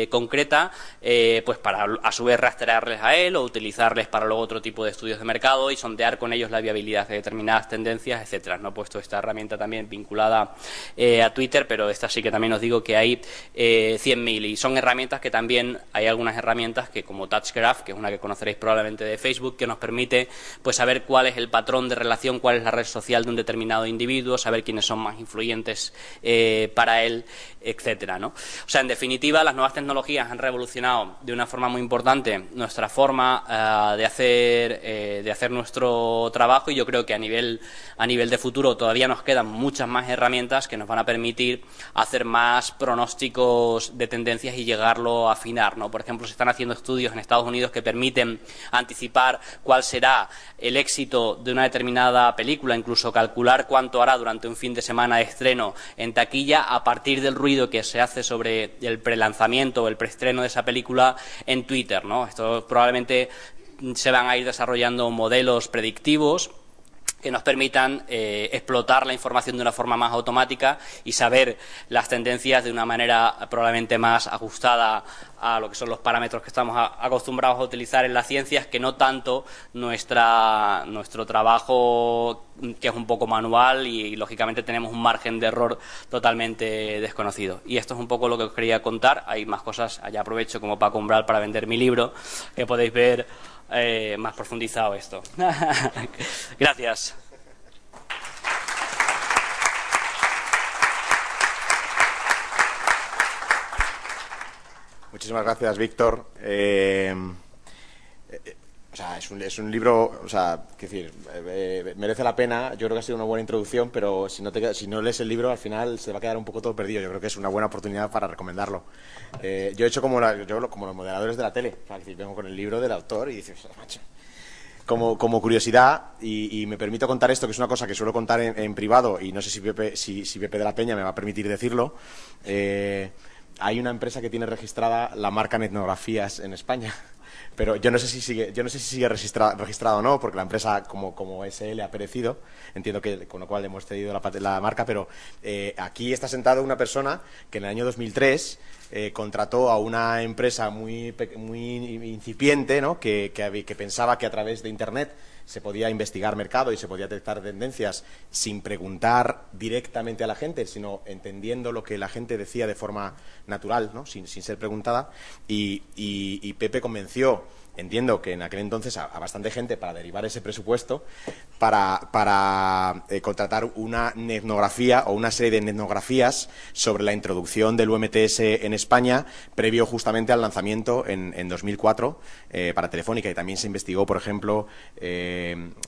concreta, pues para a su vez rastrearles a él o utilizarles para luego otro tipo de estudios de mercado y sondear con ellos la viabilidad de determinadas tendencias, etcétera. No he puesto esta herramienta también vinculada a Twitter, pero esta sí que también os digo que hay 100.000, y son herramientas que también hay algunas herramientas que, como TouchGraph, que es una que conoceréis probablemente de Facebook, que nos permite pues saber cuál es el patrón de relación, cuál es la red social de un determinado individuo, saber quiénes son más influyentes para él, etcétera, ¿no? O sea, en definitiva, las nuevas tecnologías han revolucionado de una forma muy importante nuestra forma de hacer nuestro trabajo, y yo creo que a nivel de futuro todavía nos quedan muchas más herramientas que nos van a permitir hacer más pronósticos de tendencias y llegarlo a afinar, ¿no? Por ejemplo, se están haciendo estudios en Estados Unidos que permiten anticipar cuál será el éxito de una determinada película, incluso calcular cuánto hará durante un fin de semana de estreno en taquilla a partir del ruido que se hace sobre el prelanzamiento o el preestreno de esa película en Twitter, ¿no? Esto probablemente se van a ir desarrollando modelos predictivos que nos permitan explotar la información de una forma más automática y saber las tendencias de una manera probablemente más ajustada a lo que son los parámetros que estamos acostumbrados a utilizar en las ciencias, que no tanto nuestro trabajo, que es un poco manual y lógicamente tenemos un margen de error totalmente desconocido. Y esto es un poco lo que os quería contar. Hay más cosas, allá aprovecho como Paco Umbral para vender mi libro, que podéis ver más profundizado esto. Gracias. Muchísimas gracias, Víctor. O sea, es un libro, o sea, qué decir, merece la pena. Yo creo que ha sido una buena introducción, pero si no lees el libro, al final se va a quedar un poco todo perdido. Yo creo que es una buena oportunidad para recomendarlo. Yo he hecho como los moderadores de la tele. O sea, que vengo con el libro del autor y dices, macho. Como curiosidad, y me permito contar esto, que es una cosa que suelo contar en privado, y no sé si Pepe de la Peña me va a permitir decirlo. Hay una empresa que tiene registrada la marca Netnografías en España, pero yo no sé si sigue registrada o no, porque la empresa como SL ha perecido. Entiendo que con lo cual hemos cedido la marca, pero aquí está sentado una persona que en el año 2003 contrató a una empresa muy incipiente, ¿no? que pensaba que a través de Internet se podía investigar mercado y se podía detectar tendencias sin preguntar directamente a la gente, sino entendiendo lo que la gente decía de forma natural, ¿no? sin ser preguntada. Y Pepe convenció, entiendo que en aquel entonces, a bastante gente para derivar ese presupuesto para contratar una netnografía o una serie de netnografías sobre la introducción del UMTS en España, previo justamente al lanzamiento en 2004 para Telefónica. Y también se investigó, por ejemplo,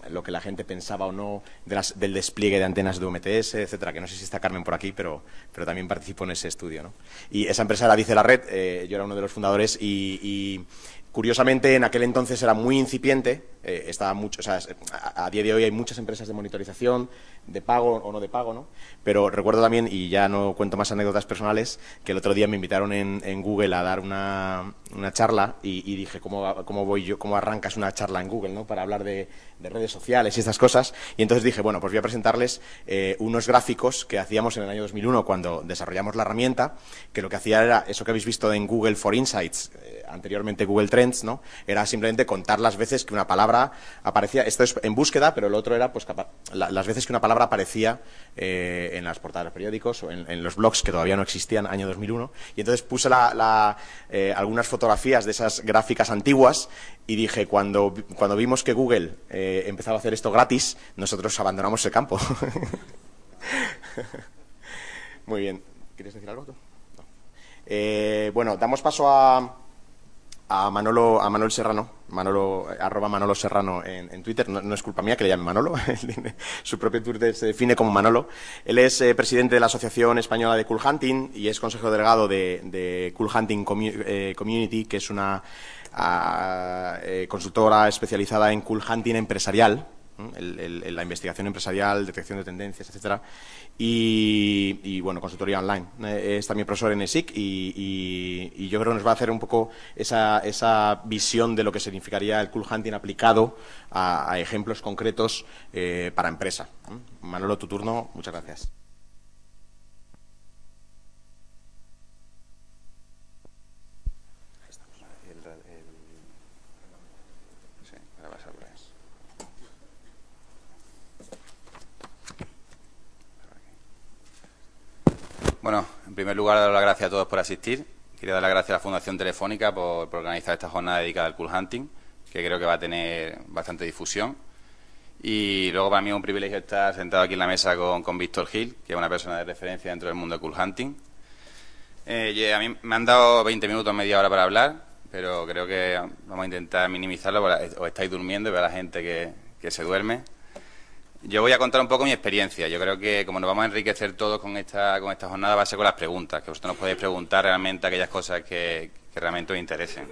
lo que la gente pensaba o no del despliegue de antenas de UMTS, etcétera, que no sé si está Carmen por aquí, pero también participó en ese estudio, ¿no? Y esa empresa era Dice la Red, yo era uno de los fundadores y curiosamente, en aquel entonces era muy incipiente, a día de hoy hay muchas empresas de monitorización, de pago o no de pago, ¿no? Pero recuerdo también, y ya no cuento más anécdotas personales, que el otro día me invitaron en Google a dar una charla y dije, ¿cómo arrancas una charla en Google, ¿no? Para hablar de redes sociales y estas cosas. Y entonces dije, bueno, pues voy a presentarles unos gráficos que hacíamos en el año 2001 cuando desarrollamos la herramienta, que lo que hacía era eso que habéis visto en Google for Insights, anteriormente Google Trends, ¿no? Era simplemente contar las veces que una palabra aparecía. Esto es en búsqueda, pero el otro era pues las veces que una palabra aparecía en las portadas de los periódicos o en los blogs que todavía no existían, año 2001. Y entonces puse algunas fotografías de esas gráficas antiguas y dije, cuando vimos que Google empezaba a hacer esto gratis, nosotros abandonamos el campo. Muy bien. ¿Quieres decir algo tú? No. Bueno, damos paso a Manolo Serrano, arroba Manolo Serrano en Twitter. No es culpa mía que le llame Manolo, su propio Twitter se define como Manolo. Él es presidente de la Asociación Española de Cool Hunting y es consejero delegado de Cool Hunting Community, que es una consultora especializada en Cool Hunting empresarial, la investigación empresarial, detección de tendencias, etcétera, y bueno, consultoría online. Es también profesor en ESIC y yo creo que nos va a hacer un poco esa visión de lo que significaría el Cool Hunting aplicado a ejemplos concretos para empresa. Manolo, tu turno. Muchas gracias. Bueno, en primer lugar, dar las gracias a todos por asistir. Quería dar las gracias a la Fundación Telefónica por organizar esta jornada dedicada al Cool Hunting, que creo que va a tener bastante difusión. Y luego para mí es un privilegio estar sentado aquí en la mesa con Víctor Gil, que es una persona de referencia dentro del mundo de Cool Hunting. A mí me han dado 20 minutos, media hora para hablar, pero creo que vamos a intentar minimizarlo, porque os estáis durmiendo y veo a la gente que se duerme. Yo voy a contar un poco mi experiencia. Yo creo que como nos vamos a enriquecer todos con esta jornada, va a ser con las preguntas, que vosotros nos podéis preguntar realmente aquellas cosas que realmente os interesen.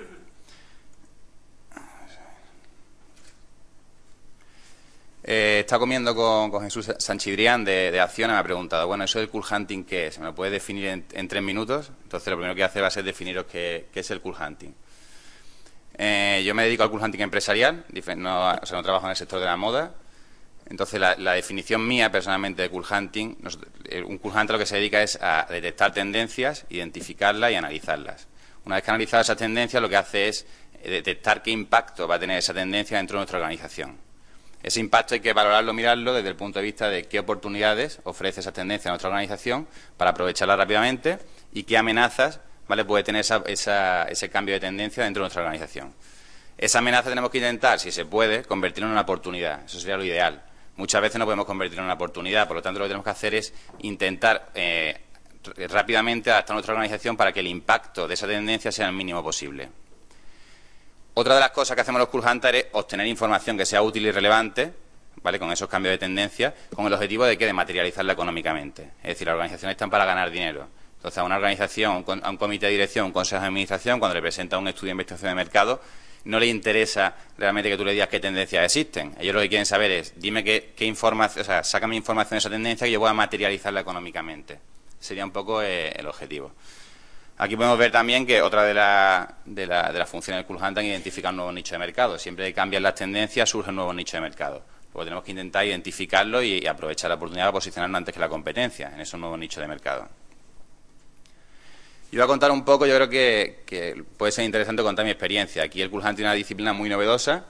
He estado comiendo con Jesús Sanchidrián de Acciona, me ha preguntado, bueno, ¿eso del Cool Hunting qué es? ¿Me lo puedes definir en 3 minutos? Entonces lo primero que hace va a ser definiros qué es el Cool Hunting. Yo me dedico al Cool Hunting empresarial, no trabajo en el sector de la moda. Entonces, la definición mía, personalmente, de Cool Hunting, un Cool Hunter lo que se dedica es a detectar tendencias, identificarlas y analizarlas. Una vez que analizada esa tendencia, lo que hace es detectar qué impacto va a tener esa tendencia dentro de nuestra organización. Ese impacto hay que valorarlo, mirarlo desde el punto de vista de qué oportunidades ofrece esa tendencia a nuestra organización para aprovecharla rápidamente y qué amenazas, ¿vale?, puede tener ese cambio de tendencia dentro de nuestra organización. Esa amenaza tenemos que intentar, si se puede, convertirla en una oportunidad. Eso sería lo ideal. Muchas veces no podemos convertirla en una oportunidad, por lo tanto lo que tenemos que hacer es intentar rápidamente adaptar nuestra organización para que el impacto de esa tendencia sea el mínimo posible. Otra de las cosas que hacemos los Cool Hunters es obtener información que sea útil y relevante, ¿vale?, con esos cambios de tendencia, con el objetivo de de materializarla económicamente. Es decir, las organizaciones están para ganar dinero. Entonces, a una organización, a un comité de dirección, un consejo de administración, cuando le presenta un estudio de investigación de mercado, no le interesa realmente que tú le digas qué tendencias existen. Ellos lo que quieren saber es, dime qué información, o sea, sácame información de esa tendencia que yo voy a materializarla económicamente. Sería un poco el objetivo. Aquí podemos ver también que otra de las funciones del Cool Hunter es identificar un nuevo nicho de mercado. Siempre que cambian las tendencias surge un nuevo nicho de mercado. Luego tenemos que intentar identificarlo y aprovechar la oportunidad para posicionarnos antes que la competencia en esos nuevos nichos de mercado. Yo voy a contar un poco, yo creo que puede ser interesante contar mi experiencia. Aquí el Cool Hunting es una disciplina muy novedosa,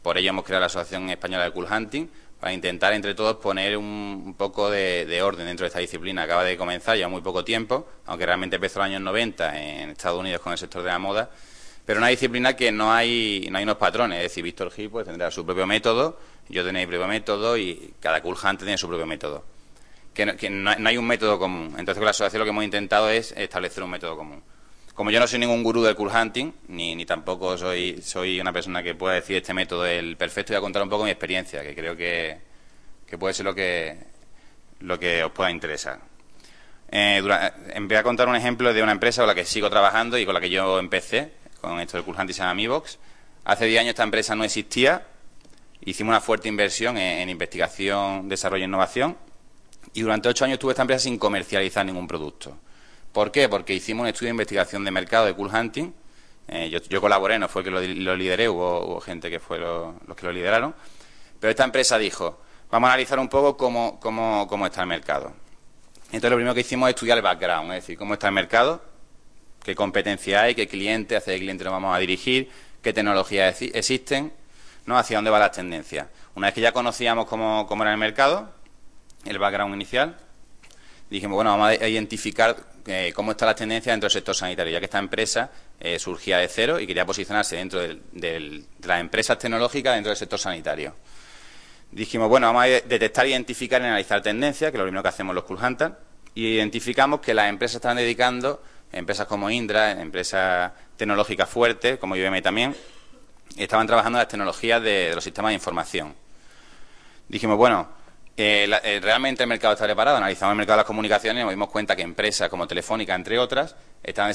por ello hemos creado la Asociación Española de Cool Hunting, para intentar entre todos poner un poco de orden dentro de esta disciplina. Acaba de comenzar, lleva muy poco tiempo, aunque realmente empezó en los años 90 en Estados Unidos con el sector de la moda, pero una disciplina que no hay unos patrones. Es decir, Víctor Gil pues tendrá su propio método, yo tendré mi propio método y cada Cool Hunter tiene su propio método. Que no hay un método común. Entonces, con la asociación lo que hemos intentado es establecer un método común. Como yo no soy ningún gurú del Cool Hunting, ni tampoco soy una persona que pueda decir este método es el perfecto, voy a contar un poco mi experiencia, que creo que puede ser lo que os pueda interesar. Voy a contar un ejemplo de una empresa con la que sigo trabajando y con la que yo empecé, con esto del Cool Hunting, se llama Mivox. Hace 10 años esta empresa no existía, hicimos una fuerte inversión en investigación, desarrollo e innovación, y durante 8 años tuve esta empresa sin comercializar ningún producto. ¿Por qué? Porque hicimos un estudio de investigación de mercado de Cool Hunting. Yo colaboré, no fue el que lo lideré, hubo gente que fue los que lo lideraron. Pero esta empresa dijo, vamos a analizar un poco cómo está el mercado. Entonces lo primero que hicimos es estudiar el background, es decir, cómo está el mercado, qué competencia hay, qué cliente, hacia qué cliente nos vamos a dirigir, qué tecnologías existen, ¿no?, hacia dónde va la tendencia. Una vez que ya conocíamos cómo era el mercado, el background inicial, dijimos, bueno, vamos a identificar cómo está la tendencia dentro del sector sanitario, ya que esta empresa surgía de cero y quería posicionarse dentro de las empresas tecnológicas dentro del sector sanitario. Dijimos, bueno, vamos a detectar, identificar y analizar tendencias, que es lo primero que hacemos los Cool Hunters, y identificamos que las empresas estaban dedicando, empresas como Indra, empresas tecnológicas fuertes, como IBM también, estaban trabajando en las tecnologías de los sistemas de información. Dijimos, bueno, realmente el mercado está preparado. Analizamos el mercado de las comunicaciones y nos dimos cuenta que empresas como Telefónica, entre otras, estaban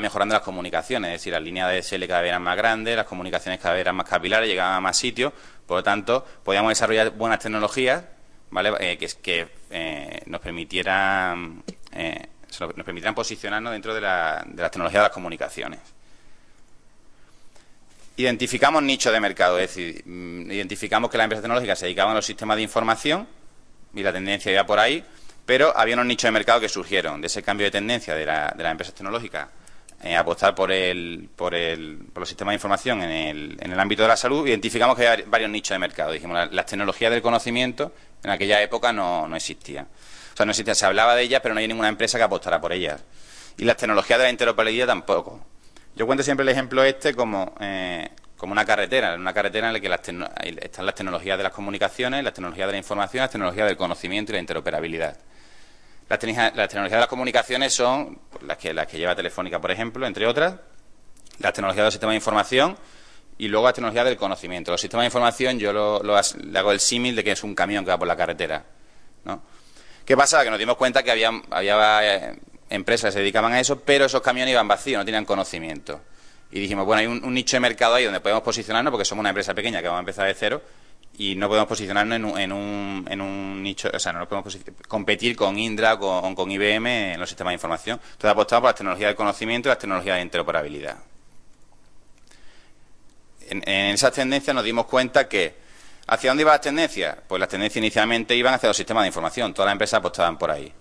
mejorando las comunicaciones, es decir, las líneas de DSL cada vez eran más grandes, las comunicaciones cada vez eran más capilares, llegaban a más sitios, por lo tanto, podíamos desarrollar buenas tecnologías, ¿vale?, que nos permitieran posicionarnos dentro de las tecnologías de las comunicaciones. Identificamos nichos de mercado, es decir, identificamos que las empresas tecnológicas se dedicaban a los sistemas de información y la tendencia iba por ahí, pero había unos nichos de mercado que surgieron de ese cambio de tendencia de las empresas tecnológicas, apostar por los sistemas de información en el ámbito de la salud. Identificamos que había varios nichos de mercado. Dijimos, las tecnologías del conocimiento en aquella época no existían. O sea, no existían, se hablaba de ellas, pero no había ninguna empresa que apostara por ellas. Y las tecnologías de la interoperabilidad tampoco. Yo cuento siempre el ejemplo como una carretera en la que están las tecnologías de las comunicaciones, las tecnologías de la información, las tecnologías del conocimiento y la interoperabilidad. Las tecnologías de las comunicaciones son las que lleva Telefónica, por ejemplo, entre otras, las tecnologías del sistema de información y luego las tecnologías del conocimiento. Los sistemas de información yo le hago el símil de que es un camión que va por la carretera, ¿no? ¿Qué pasa? Que nos dimos cuenta que había empresas que se dedicaban a eso, pero esos camiones iban vacíos, no tenían conocimiento. Y dijimos, bueno, hay un nicho de mercado ahí donde podemos posicionarnos, porque somos una empresa pequeña que vamos a empezar de cero, y no podemos posicionarnos en un nicho, o sea, no podemos competir con Indra o con IBM en los sistemas de información. Entonces apostamos por las tecnologías del conocimiento y las tecnologías de interoperabilidad. En esas tendencias nos dimos cuenta que, ¿hacia dónde iban las tendencias? Pues las tendencias inicialmente iban hacia los sistemas de información, todas las empresas apostaban por ahí.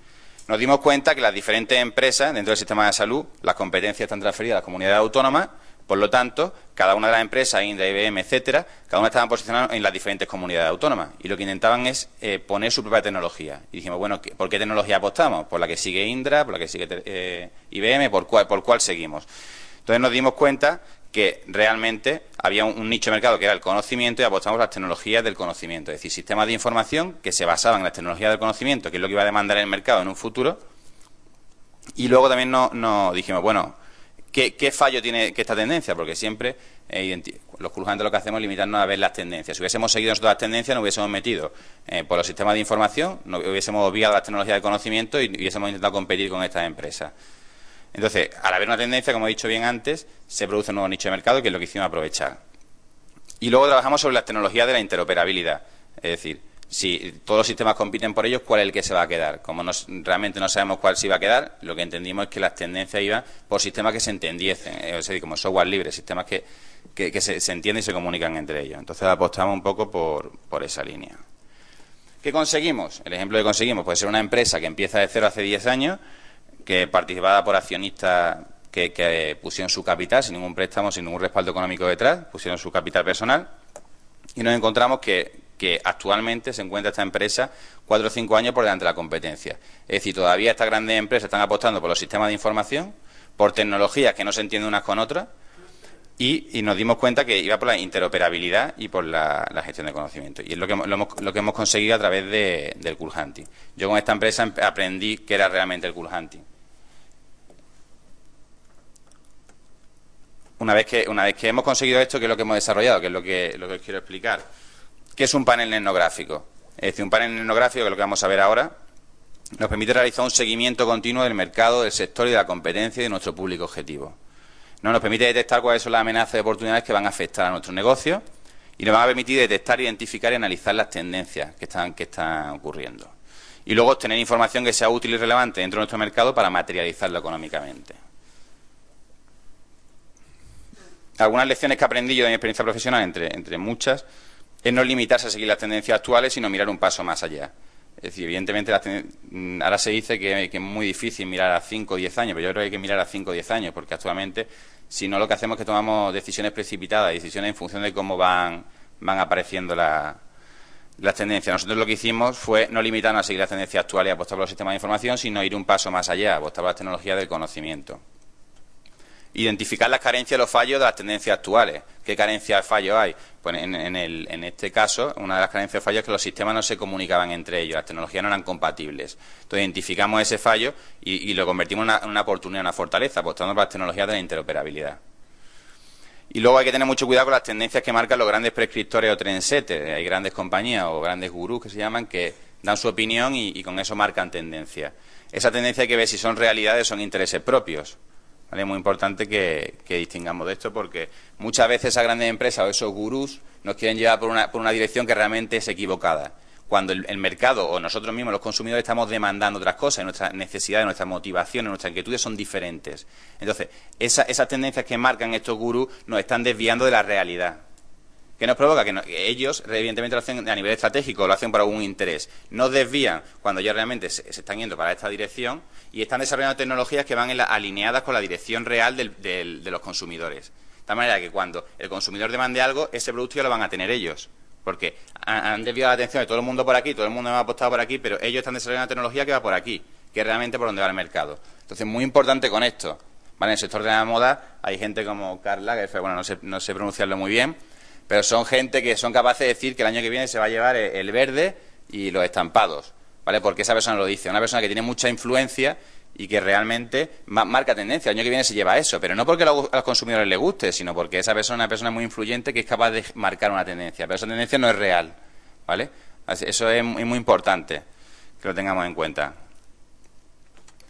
nos dimos cuenta que las diferentes empresas dentro del sistema de salud, las competencias están transferidas a las comunidades autónomas, por lo tanto, cada una de las empresas, Indra, IBM, etcétera, cada una estaban posicionadas en las diferentes comunidades autónomas y lo que intentaban es poner su propia tecnología. Y dijimos, bueno, ¿por qué tecnología apostamos? ¿Por la que sigue Indra? ¿Por la que sigue IBM? ¿Por cuál seguimos? Entonces nos dimos cuenta que realmente había un nicho de mercado que era el conocimiento y apostamos por las tecnologías del conocimiento, es decir, sistemas de información que se basaban en las tecnologías del conocimiento, que es lo que iba a demandar el mercado en un futuro. Y luego también nos dijimos, bueno, ¿qué fallo tiene esta tendencia? Porque siempre los Cool Hunters lo que hacemos es limitarnos a ver las tendencias. Si hubiésemos seguido nosotros las tendencias, nos hubiésemos metido por los sistemas de información, nos hubiésemos obviado las tecnologías de conocimiento y hubiésemos intentado competir con estas empresas. Entonces, al haber una tendencia, como he dicho bien antes, se produce un nuevo nicho de mercado, que es lo que hicimos aprovechar. Y luego trabajamos sobre las tecnologías de la interoperabilidad. Es decir, si todos los sistemas compiten por ellos, ¿cuál es el que se va a quedar? Como realmente no sabemos cuál se iba a quedar, lo que entendimos es que las tendencias iban por sistemas que se entendiesen, es decir, como software libre, sistemas que se entienden y se comunican entre ellos. Entonces apostamos un poco por esa línea. ¿Qué conseguimos? El ejemplo que conseguimos puede ser una empresa que empieza de cero hace 10 años, que participada por accionistas que pusieron su capital sin ningún préstamo, sin ningún respaldo económico detrás, pusieron su capital personal y nos encontramos que actualmente se encuentra esta empresa 4 o 5 años por delante de la competencia. Es decir, todavía estas grandes empresas están apostando por los sistemas de información, por tecnologías que no se entienden unas con otras y nos dimos cuenta que iba por la interoperabilidad y por la gestión de conocimiento. Y es lo que hemos conseguido a través del Cool Hunting. Yo con esta empresa aprendí qué era realmente el Cool Hunting. Una vez que hemos conseguido esto, ¿qué es lo que hemos desarrollado? ¿Qué es lo que os quiero explicar? ¿Qué es un panel etnográfico? Es decir, un panel etnográfico, que es lo que vamos a ver ahora, nos permite realizar un seguimiento continuo del mercado, del sector y de la competencia y de nuestro público objetivo. Nos permite detectar cuáles son las amenazas y oportunidades que van a afectar a nuestro negocio y nos va a permitir detectar, identificar y analizar las tendencias que están ocurriendo. Y luego obtener información que sea útil y relevante dentro de nuestro mercado para materializarlo económicamente. Algunas lecciones que aprendí yo de mi experiencia profesional, entre muchas, es no limitarse a seguir las tendencias actuales, sino mirar un paso más allá. Es decir, evidentemente, ahora se dice que es muy difícil mirar a 5 o 10 años, pero yo creo que hay que mirar a 5 o 10 años, porque actualmente, si no, lo que hacemos es que tomamos decisiones precipitadas, decisiones en función de cómo van apareciendo las tendencias. Nosotros lo que hicimos fue no limitarnos a seguir las tendencias actuales y apostar por los sistemas de información, sino ir un paso más allá, apostar por las tecnologías del conocimiento. Identificar las carencias y los fallos de las tendencias actuales. ¿Qué carencias y fallos hay? Pues en este caso, una de las carencias y fallos es que los sistemas no se comunicaban entre ellos, las tecnologías no eran compatibles. Entonces identificamos ese fallo y lo convertimos en una oportunidad, una fortaleza, apostando por las tecnologías de la interoperabilidad. Y luego hay que tener mucho cuidado con las tendencias que marcan los grandes prescriptores o trendsetters. Hay grandes compañías o grandes gurús que se llaman que dan su opinión y con eso marcan tendencias. Esa tendencia hay que ver si son realidades o son intereses propios. ¿Vale? Es muy importante que distingamos de esto porque muchas veces esas grandes empresas o esos gurús nos quieren llevar por una dirección que realmente es equivocada. Cuando el mercado o nosotros mismos, los consumidores, estamos demandando otras cosas, nuestras necesidades, nuestras motivaciones, nuestras inquietudes son diferentes. Entonces, esas tendencias que marcan estos gurús nos están desviando de la realidad. ¿Qué nos provoca? Que ellos, evidentemente, lo hacen a nivel estratégico, lo hacen por algún interés. Nos desvían cuando ellos realmente se están yendo para esta dirección y están desarrollando tecnologías que van alineadas con la dirección real de los consumidores. De tal manera que cuando el consumidor demande algo, ese producto ya lo van a tener ellos. Porque han desviado la atención de todo el mundo por aquí, todo el mundo me ha apostado por aquí, pero ellos están desarrollando una tecnología que va por aquí, que es realmente por donde va el mercado. Entonces, muy importante con esto. ¿Vale? En el sector de la moda hay gente como Karl Lagerfeld, bueno, no sé pronunciarlo muy bien, pero son gente que son capaces de decir que el año que viene se va a llevar el verde y los estampados, ¿vale? Porque esa persona lo dice, una persona que tiene mucha influencia y que realmente marca tendencia. El año que viene se lleva eso, pero no porque a los consumidores les guste, sino porque esa persona es una persona muy influyente que es capaz de marcar una tendencia, pero esa tendencia no es real, ¿vale? Eso es muy importante que lo tengamos en cuenta.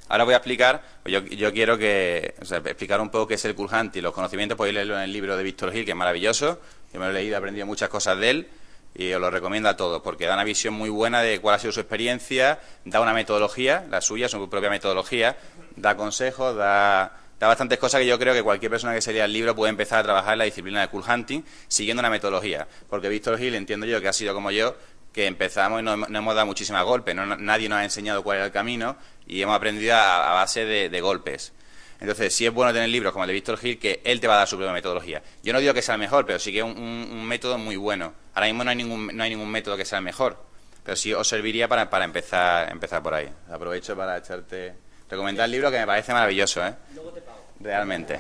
Ahora voy a explicar, yo quiero explicar un poco qué es el Cool Hunting. Los conocimientos podéis leerlo en el libro de Víctor Gil, que es maravilloso. Yo me lo he leído, he aprendido muchas cosas de él y os lo recomiendo a todos, porque da una visión muy buena de cuál ha sido su experiencia, da una metodología, la suya, su propia metodología, da consejos, da bastantes cosas que yo creo que cualquier persona que se lea el libro puede empezar a trabajar en la disciplina de Cool Hunting siguiendo una metodología. Porque Víctor Gil, entiendo yo que ha sido como yo, que empezamos y nos hemos dado muchísimos golpes. Nadie nos ha enseñado cuál era el camino y hemos aprendido a base de golpes. Entonces, sí es bueno tener libros como el de Víctor Gil, que él te va a dar su propia metodología. Yo no digo que sea el mejor, pero sí que es un método muy bueno. Ahora mismo no hay ningún método que sea el mejor, pero sí os serviría para empezar por ahí. Aprovecho para recomendar el libro, que me parece maravilloso, ¿eh? Luego te pago. Realmente.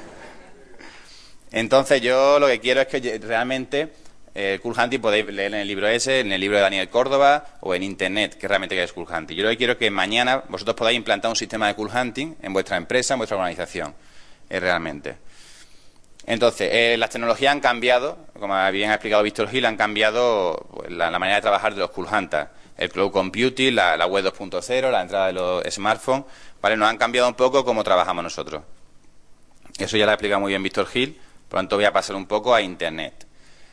Entonces, yo lo que quiero es que realmente el Cool Hunting podéis leer en el libro ese, en el libro de Daniel Córdoba o en Internet, que realmente que es Cool Hunting. Yo lo que quiero es que mañana vosotros podáis implantar un sistema de Cool Hunting en vuestra empresa, en vuestra organización, realmente. Entonces, las tecnologías han cambiado, como bien ha explicado Víctor Gil, han cambiado pues, la manera de trabajar de los Cool Hunters. El cloud computing, la web 2.0, la entrada de los smartphones, ¿vale? Nos han cambiado un poco cómo trabajamos nosotros. Eso ya lo ha explicado muy bien Víctor Gil, por lo tanto voy a pasar un poco a Internet.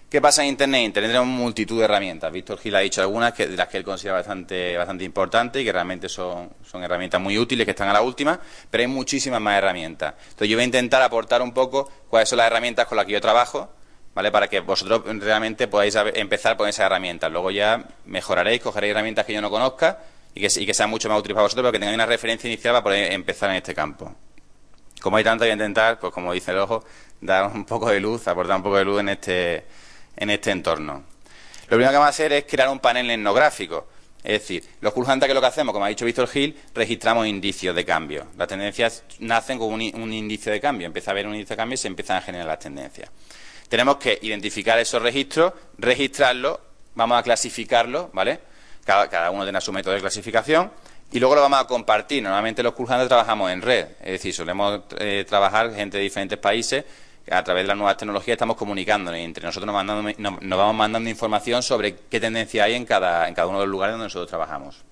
¿Qué pasa en Internet? En Internet tenemos multitud de herramientas. Víctor Gil ha dicho algunas de las que él considera bastante importantes y que realmente son herramientas muy útiles, que están a la última, pero hay muchísimas más herramientas. Entonces yo voy a intentar aportar un poco cuáles son las herramientas con las que yo trabajo, ¿vale? Para que vosotros realmente podáis empezar con esas herramientas. Luego ya mejoraréis, cogeréis herramientas que yo no conozca y que sean mucho más útiles para vosotros, pero que tengáis una referencia inicial para poder empezar en este campo. Como hay tanto, voy a intentar, pues como dice el ojo, dar un poco de luz, aportar un poco de luz en este entorno. Lo primero que vamos a hacer es crear un panel etnográfico. Es decir, los Cool Hunters, que es lo que hacemos, como ha dicho Víctor Gil, registramos indicios de cambio. Las tendencias nacen con un indicio de cambio. Empieza a haber un indicio de cambio y se empiezan a generar las tendencias. Tenemos que identificar esos registros, registrarlos, vamos a clasificarlos, ¿vale? Cada uno tiene su método de clasificación y luego lo vamos a compartir. Normalmente los Cool Hunters trabajamos en red, es decir, solemos trabajar gente de diferentes países. A través de las nuevas tecnologías estamos comunicándonos y entre nosotros nos vamos mandando información sobre qué tendencia hay en cada uno de los lugares donde nosotros trabajamos.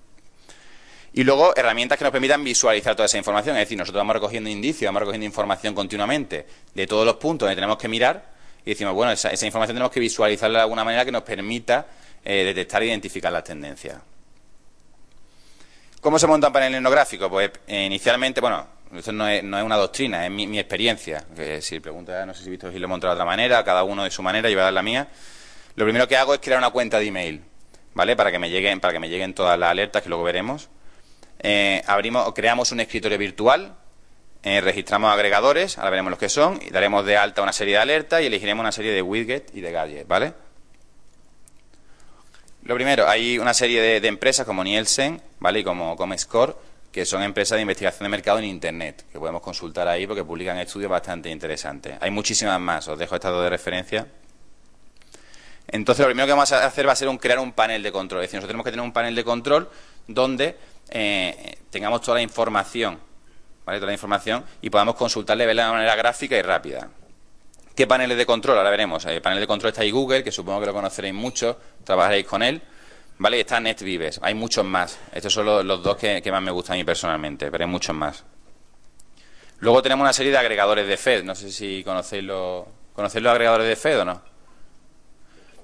Y luego herramientas que nos permitan visualizar toda esa información. Es decir, nosotros vamos recogiendo indicios, vamos recogiendo información continuamente de todos los puntos donde tenemos que mirar y decimos, bueno, esa información tenemos que visualizarla de alguna manera que nos permita detectar e identificar las tendencias. ¿Cómo se monta un panel etnográfico? Pues inicialmente, bueno, esto no es una doctrina, es mi experiencia. Que si pregunta, no sé si Víctor Gil lo monta de otra manera, cada uno de su manera, yo voy a dar la mía. Lo primero que hago es crear una cuenta de email, ¿vale? Para que me lleguen todas las alertas que luego veremos. Creamos un escritorio virtual, registramos agregadores, ahora veremos los que son, y daremos de alta una serie de alertas y elegiremos una serie de widgets y de gadgets, ¿vale? Lo primero, hay una serie de empresas como Nielsen, ¿vale? Y como Comscore, que son empresas de investigación de mercado en Internet, que podemos consultar ahí porque publican estudios bastante interesantes. Hay muchísimas más, os dejo estas dos de referencia. Entonces, lo primero que vamos a hacer va a ser crear un panel de control. Es decir, nosotros tenemos que tener un panel de control donde tengamos toda la información, ¿vale? Toda la información y podamos consultarle de una manera gráfica y rápida. ¿Qué paneles de control? Ahora veremos. El panel de control está ahí Google, que supongo que lo conoceréis mucho, trabajaréis con él. ¿Vale? Y está NetVives. Hay muchos más. Estos son los dos que más me gustan a mí personalmente, pero hay muchos más. Luego tenemos una serie de agregadores de FED. No sé si conocéis los agregadores de FED o no.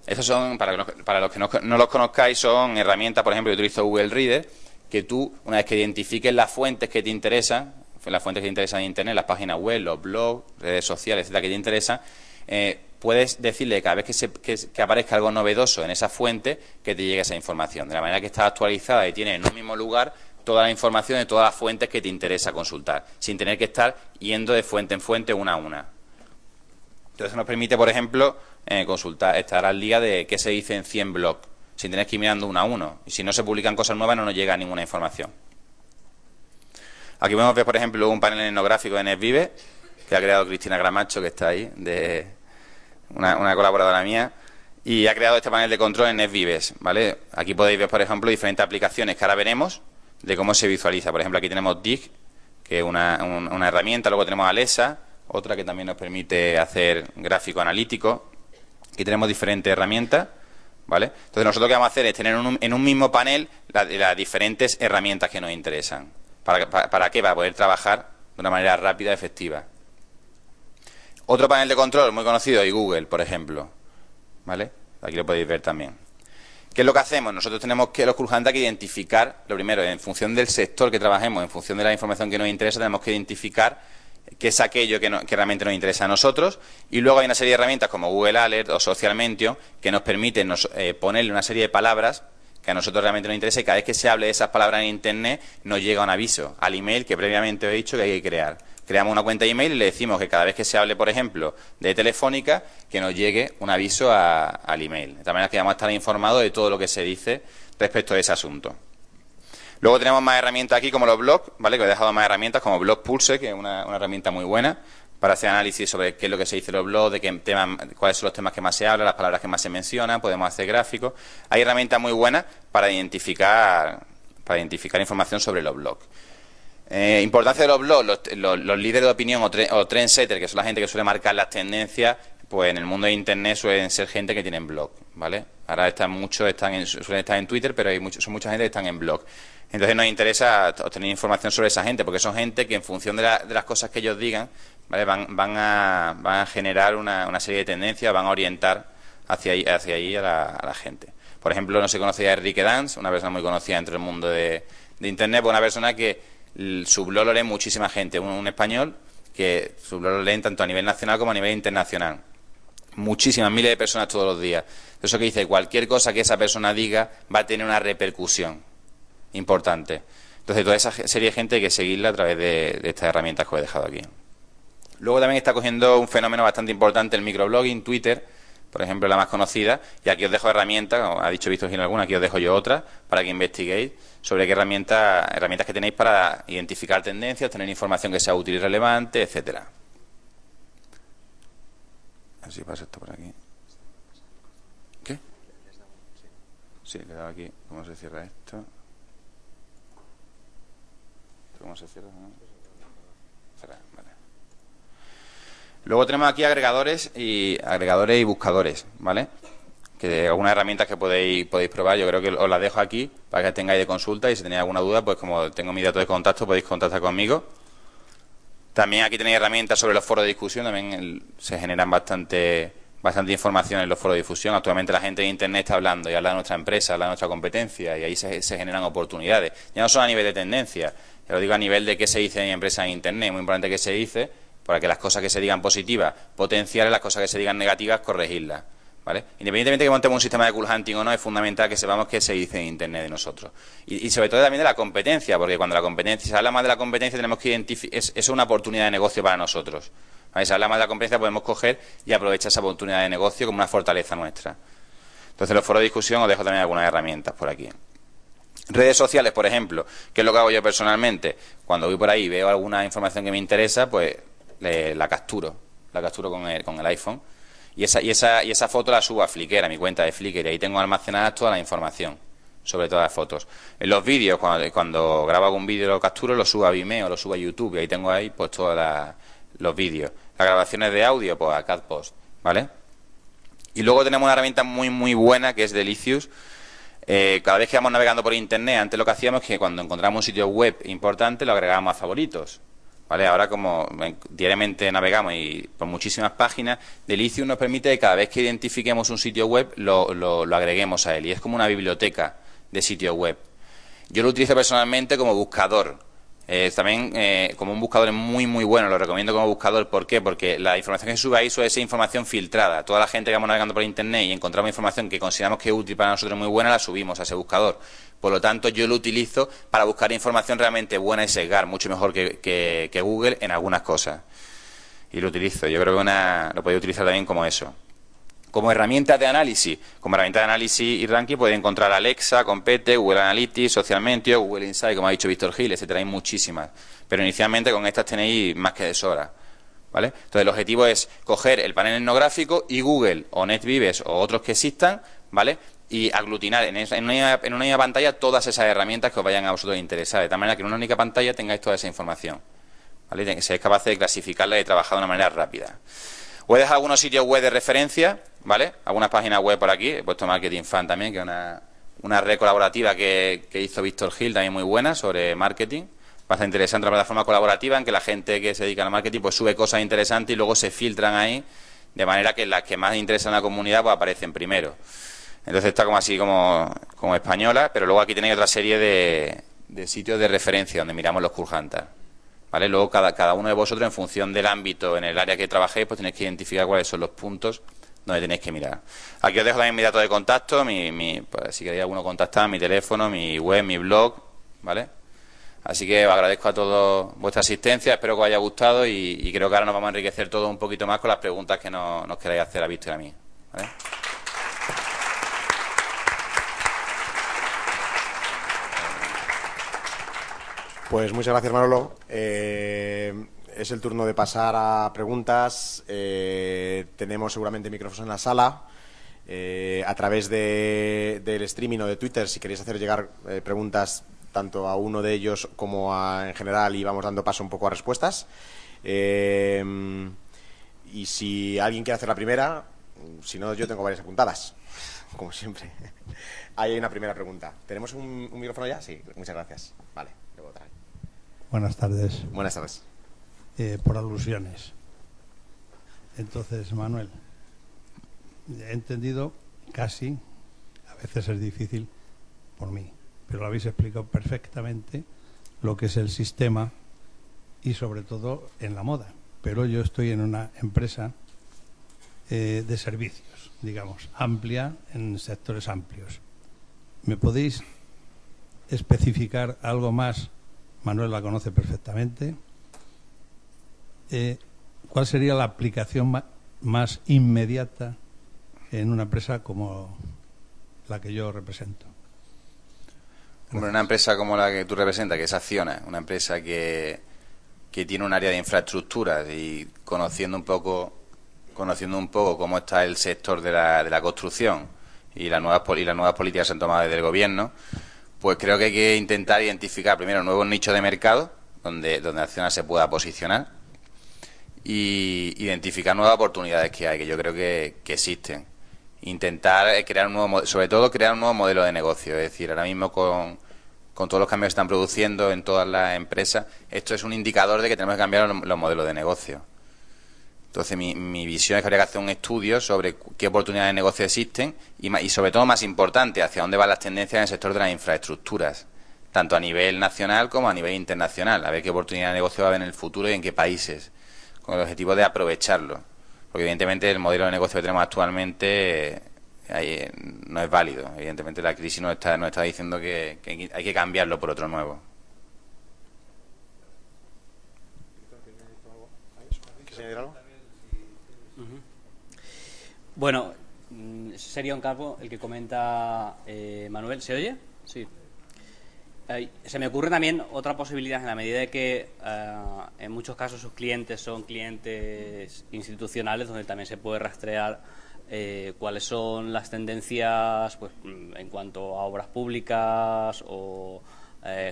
Estos son, para los que no los conozcáis, son herramientas, por ejemplo, yo utilizo Google Reader, que tú, una vez que identifiques las fuentes que te interesan, en Internet, las páginas web, los blogs, redes sociales, etcétera, que te interesan, puedes decirle cada vez que aparezca algo novedoso en esa fuente que te llegue esa información. De la manera que está actualizada y tiene en un mismo lugar toda la información de todas las fuentes que te interesa consultar, sin tener que estar yendo de fuente en fuente una a una. Entonces nos permite, por ejemplo, estar al día de qué se dice en 100 blogs, sin tener que ir mirando uno a uno. Y si no se publican cosas nuevas no nos llega ninguna información. Aquí podemos ver, por ejemplo, un panel etnográfico de NetVives que ha creado Cristina Gramacho, que está ahí, de una colaboradora mía, y ha creado este panel de control en NetVives, ¿vale? Aquí podéis ver, por ejemplo, diferentes aplicaciones que ahora veremos de cómo se visualiza. Por ejemplo, aquí tenemos Dig, que es una herramienta, luego tenemos Alexa, otra que también nos permite hacer gráfico analítico. Aquí tenemos diferentes herramientas, ¿vale? Entonces nosotros lo que vamos a hacer es tener en un mismo panel las diferentes herramientas que nos interesan. ¿Para qué? Para poder trabajar de una manera rápida y efectiva. Otro panel de control muy conocido es Google, por ejemplo, ¿vale? Aquí lo podéis ver también. ¿Qué es lo que hacemos? Nosotros tenemos los Cool Hunters que identificar, lo primero, en función del sector que trabajemos, en función de la información que nos interesa, tenemos que identificar qué es aquello que realmente nos interesa a nosotros, y luego hay una serie de herramientas como Google Alert o Social Mention que nos permiten ponerle una serie de palabras que a nosotros realmente nos interesa, y cada vez que se hable de esas palabras en Internet nos llega un aviso al email que previamente he dicho que hay que crear. Creamos una cuenta de email y le decimos que cada vez que se hable, por ejemplo, de Telefónica, que nos llegue un aviso al email. De tal manera que vamos a estar informados de todo lo que se dice respecto a ese asunto. Luego tenemos más herramientas aquí como los blogs, ¿vale? Que os he dejado más herramientas como Blog Pulse, que es una herramienta muy buena para hacer análisis sobre qué es lo que se dice en los blogs, de qué temas, cuáles son los temas que más se hablan, las palabras que más se mencionan, podemos hacer gráficos. Hay herramientas muy buenas para identificar información sobre los blogs. Importancia de los blogs, los líderes de opinión o trendsetters, que son la gente que suele marcar las tendencias, pues en el mundo de Internet suelen ser gente que tienen blog, ¿vale? Ahora suelen estar en Twitter, pero son mucha gente que están en blog. Entonces nos interesa obtener información sobre esa gente, porque son gente que en función de las cosas que ellos digan, ¿vale? van a generar una serie de tendencias, van a orientar hacia ahí a la gente. Por ejemplo, no se conocía a Enrique Dans, una persona muy conocida entre el mundo de Internet, pues una persona que su blog lo lee muchísima gente, un español que su blog lo leen tanto a nivel nacional como a nivel internacional. Muchísimas, miles de personas todos los días. Eso que dice, cualquier cosa que esa persona diga va a tener una repercusión importante. Entonces, toda esa serie de gente hay que seguirla a través de estas herramientas que os he dejado aquí. Luego también está cogiendo un fenómeno bastante importante el microblogging, Twitter, por ejemplo, la más conocida, y aquí os dejo herramientas, como ha dicho Víctor Gil alguna, aquí os dejo yo otra, para que investiguéis sobre qué herramientas que tenéis para identificar tendencias, tener información que sea útil y relevante, etcétera. A ver si pasa esto por aquí. ¿Qué? Sí, le he dado aquí. ¿Cómo se cierra esto? ¿Cómo se cierra? Cerrar, vale. Luego tenemos aquí agregadores y buscadores, ¿vale? Que algunas herramientas que podéis probar, yo creo que os las dejo aquí para que tengáis de consulta, y si tenéis alguna duda, pues como tengo mi dato de contacto, podéis contactar conmigo. También aquí tenéis herramientas sobre los foros de discusión, también se generan bastante información en los foros de difusión. Actualmente la gente de Internet está hablando y habla de nuestra empresa, habla de nuestra competencia, y ahí se generan oportunidades. Ya no solo a nivel de tendencia, ya lo digo a nivel de qué se dice en mi empresa en Internet, muy importante que se dice, para que las cosas que se digan positivas, potenciar, las cosas que se digan negativas, corregirlas, ¿vale? Independientemente de que montemos un sistema de cool hunting o no, es fundamental que sepamos qué se dice en Internet de nosotros. Y sobre todo también de la competencia, porque cuando se habla más de la competencia, tenemos que identificar, es una oportunidad de negocio para nosotros. ¿Vale? Si se habla más de la competencia, podemos coger y aprovechar esa oportunidad de negocio como una fortaleza nuestra. Entonces, los foros de discusión os dejo también algunas herramientas por aquí. Redes sociales, por ejemplo, que es lo que hago yo personalmente. Cuando voy por ahí y veo alguna información que me interesa, pues la capturo con el iPhone. Y esa foto la subo a Flickr, a mi cuenta de Flickr, y ahí tengo almacenada toda la información sobre todas las fotos. En los vídeos, cuando grabo algún vídeo lo capturo, lo subo a Vimeo, lo subo a YouTube, y ahí tengo ahí pues todos los vídeos. Las grabaciones de audio, pues a CatPost, ¿vale? Y luego tenemos una herramienta muy muy buena que es Delicious. Cada vez que vamos navegando por Internet, antes lo que hacíamos es que cuando encontramos un sitio web importante lo agregábamos a favoritos, ¿vale? Ahora, como diariamente navegamos y por muchísimas páginas, Delicious nos permite que cada vez que identifiquemos un sitio web lo agreguemos a él, y es como una biblioteca de sitio web. Yo lo utilizo personalmente como buscador. También como un buscador es muy muy bueno, lo recomiendo como buscador. ¿Por qué? Porque la información que se sube ahí suele ser información filtrada. Toda la gente que vamos navegando por Internet y encontramos información que consideramos que es útil para nosotros, muy buena, la subimos a ese buscador. Por lo tanto, yo lo utilizo para buscar información realmente buena y sesgar, mucho mejor que Google en algunas cosas. Y lo utilizo. Yo creo que lo podéis utilizar también como eso. Como herramientas de análisis, y ranking, podéis encontrar Alexa, Compete, Google Analytics, Social Mentio, Google Insight, como ha dicho Víctor Gil, etcétera. Hay muchísimas. Pero inicialmente con estas tenéis más que de sobra, ¿vale? Entonces el objetivo es coger el panel etnográfico y Google o NetVives o otros que existan, ¿vale? Y aglutinar en una única pantalla todas esas herramientas que os vayan a vosotros interesar, de tal manera que en una única pantalla tengáis toda esa información, ¿vale? Y que seáis capaces de clasificarla y trabajar de una manera rápida. Os he dejado algunos sitios web de referencia, ¿vale? Algunas páginas web por aquí. He puesto Marketing Fan también, que es una red colaborativa que hizo Víctor Gil, también muy buena, sobre marketing. Bastante interesante, una plataforma colaborativa en que la gente que se dedica al marketing pues sube cosas interesantes y luego se filtran ahí, de manera que las que más interesan a la comunidad pues aparecen primero. Entonces está como así como española, pero luego aquí tenéis otra serie de sitios de referencia donde miramos los Cool Hunters, ¿vale? Luego cada uno de vosotros, en función del ámbito en el área que trabajéis, pues tenéis que identificar cuáles son los puntos donde tenéis que mirar. Aquí os dejo también mi dato de contacto, pues, si queréis alguno contactar, mi teléfono, mi web, mi blog, ¿vale? Así que os agradezco a todos vuestra asistencia, espero que os haya gustado y creo que ahora nos vamos a enriquecer todo un poquito más con las preguntas que nos queráis hacer a Víctor y a mí, ¿vale? Pues muchas gracias, Manolo. Es el turno de pasar a preguntas. Tenemos seguramente micrófonos en la sala. A través del streaming o de Twitter, si queréis hacer llegar preguntas tanto a uno de ellos como en general, y vamos dando paso un poco a respuestas. Y si alguien quiere hacer la primera, si no, yo tengo varias apuntadas, como siempre. Ahí hay una primera pregunta. ¿Tenemos un micrófono ya? Sí, muchas gracias. Vale, le voy a traer. Buenas tardes. Buenas tardes. Por alusiones. Entonces, Manuel, he entendido casi, a veces es difícil por mí, pero lo habéis explicado perfectamente lo que es el sistema y sobre todo en la moda. Pero yo estoy en una empresa de servicios, digamos, amplia, en sectores amplios. ¿Me podéis especificar algo más? Manuel la conoce perfectamente. ¿Cuál sería la aplicación más inmediata en una empresa como la que yo represento? Bueno, una empresa como la que tú representas, que es Acciona, una empresa que tiene un área de infraestructuras y conociendo un poco cómo está el sector de la construcción y las nuevas políticas que se han tomado desde el gobierno, pues creo que hay que intentar identificar primero nuevos nichos de mercado donde Acciona se pueda posicionar y identificar nuevas oportunidades que hay, que yo creo que existen. Intentar crear sobre todo crear un nuevo modelo de negocio. Es decir, ahora mismo con todos los cambios que están produciendo en todas las empresas, esto es un indicador de que tenemos que cambiar los modelos de negocio. Entonces mi visión es que habría que hacer un estudio sobre qué oportunidades de negocio existen y sobre todo, más importante, hacia dónde van las tendencias en el sector de las infraestructuras, tanto a nivel nacional como a nivel internacional, a ver qué oportunidades de negocio va a haber en el futuro y en qué países, con el objetivo de aprovecharlo. Porque evidentemente el modelo de negocio que tenemos actualmente no es válido. Evidentemente la crisis nos está diciendo que hay que cambiarlo por otro nuevo. ¿Quieres añadir algo? Bueno, ese sería un campo el que comenta Manuel. ¿Se oye? Sí. Se me ocurre también otra posibilidad, en la medida de que en muchos casos sus clientes son clientes institucionales, donde también se puede rastrear cuáles son las tendencias, pues, en cuanto a obras públicas o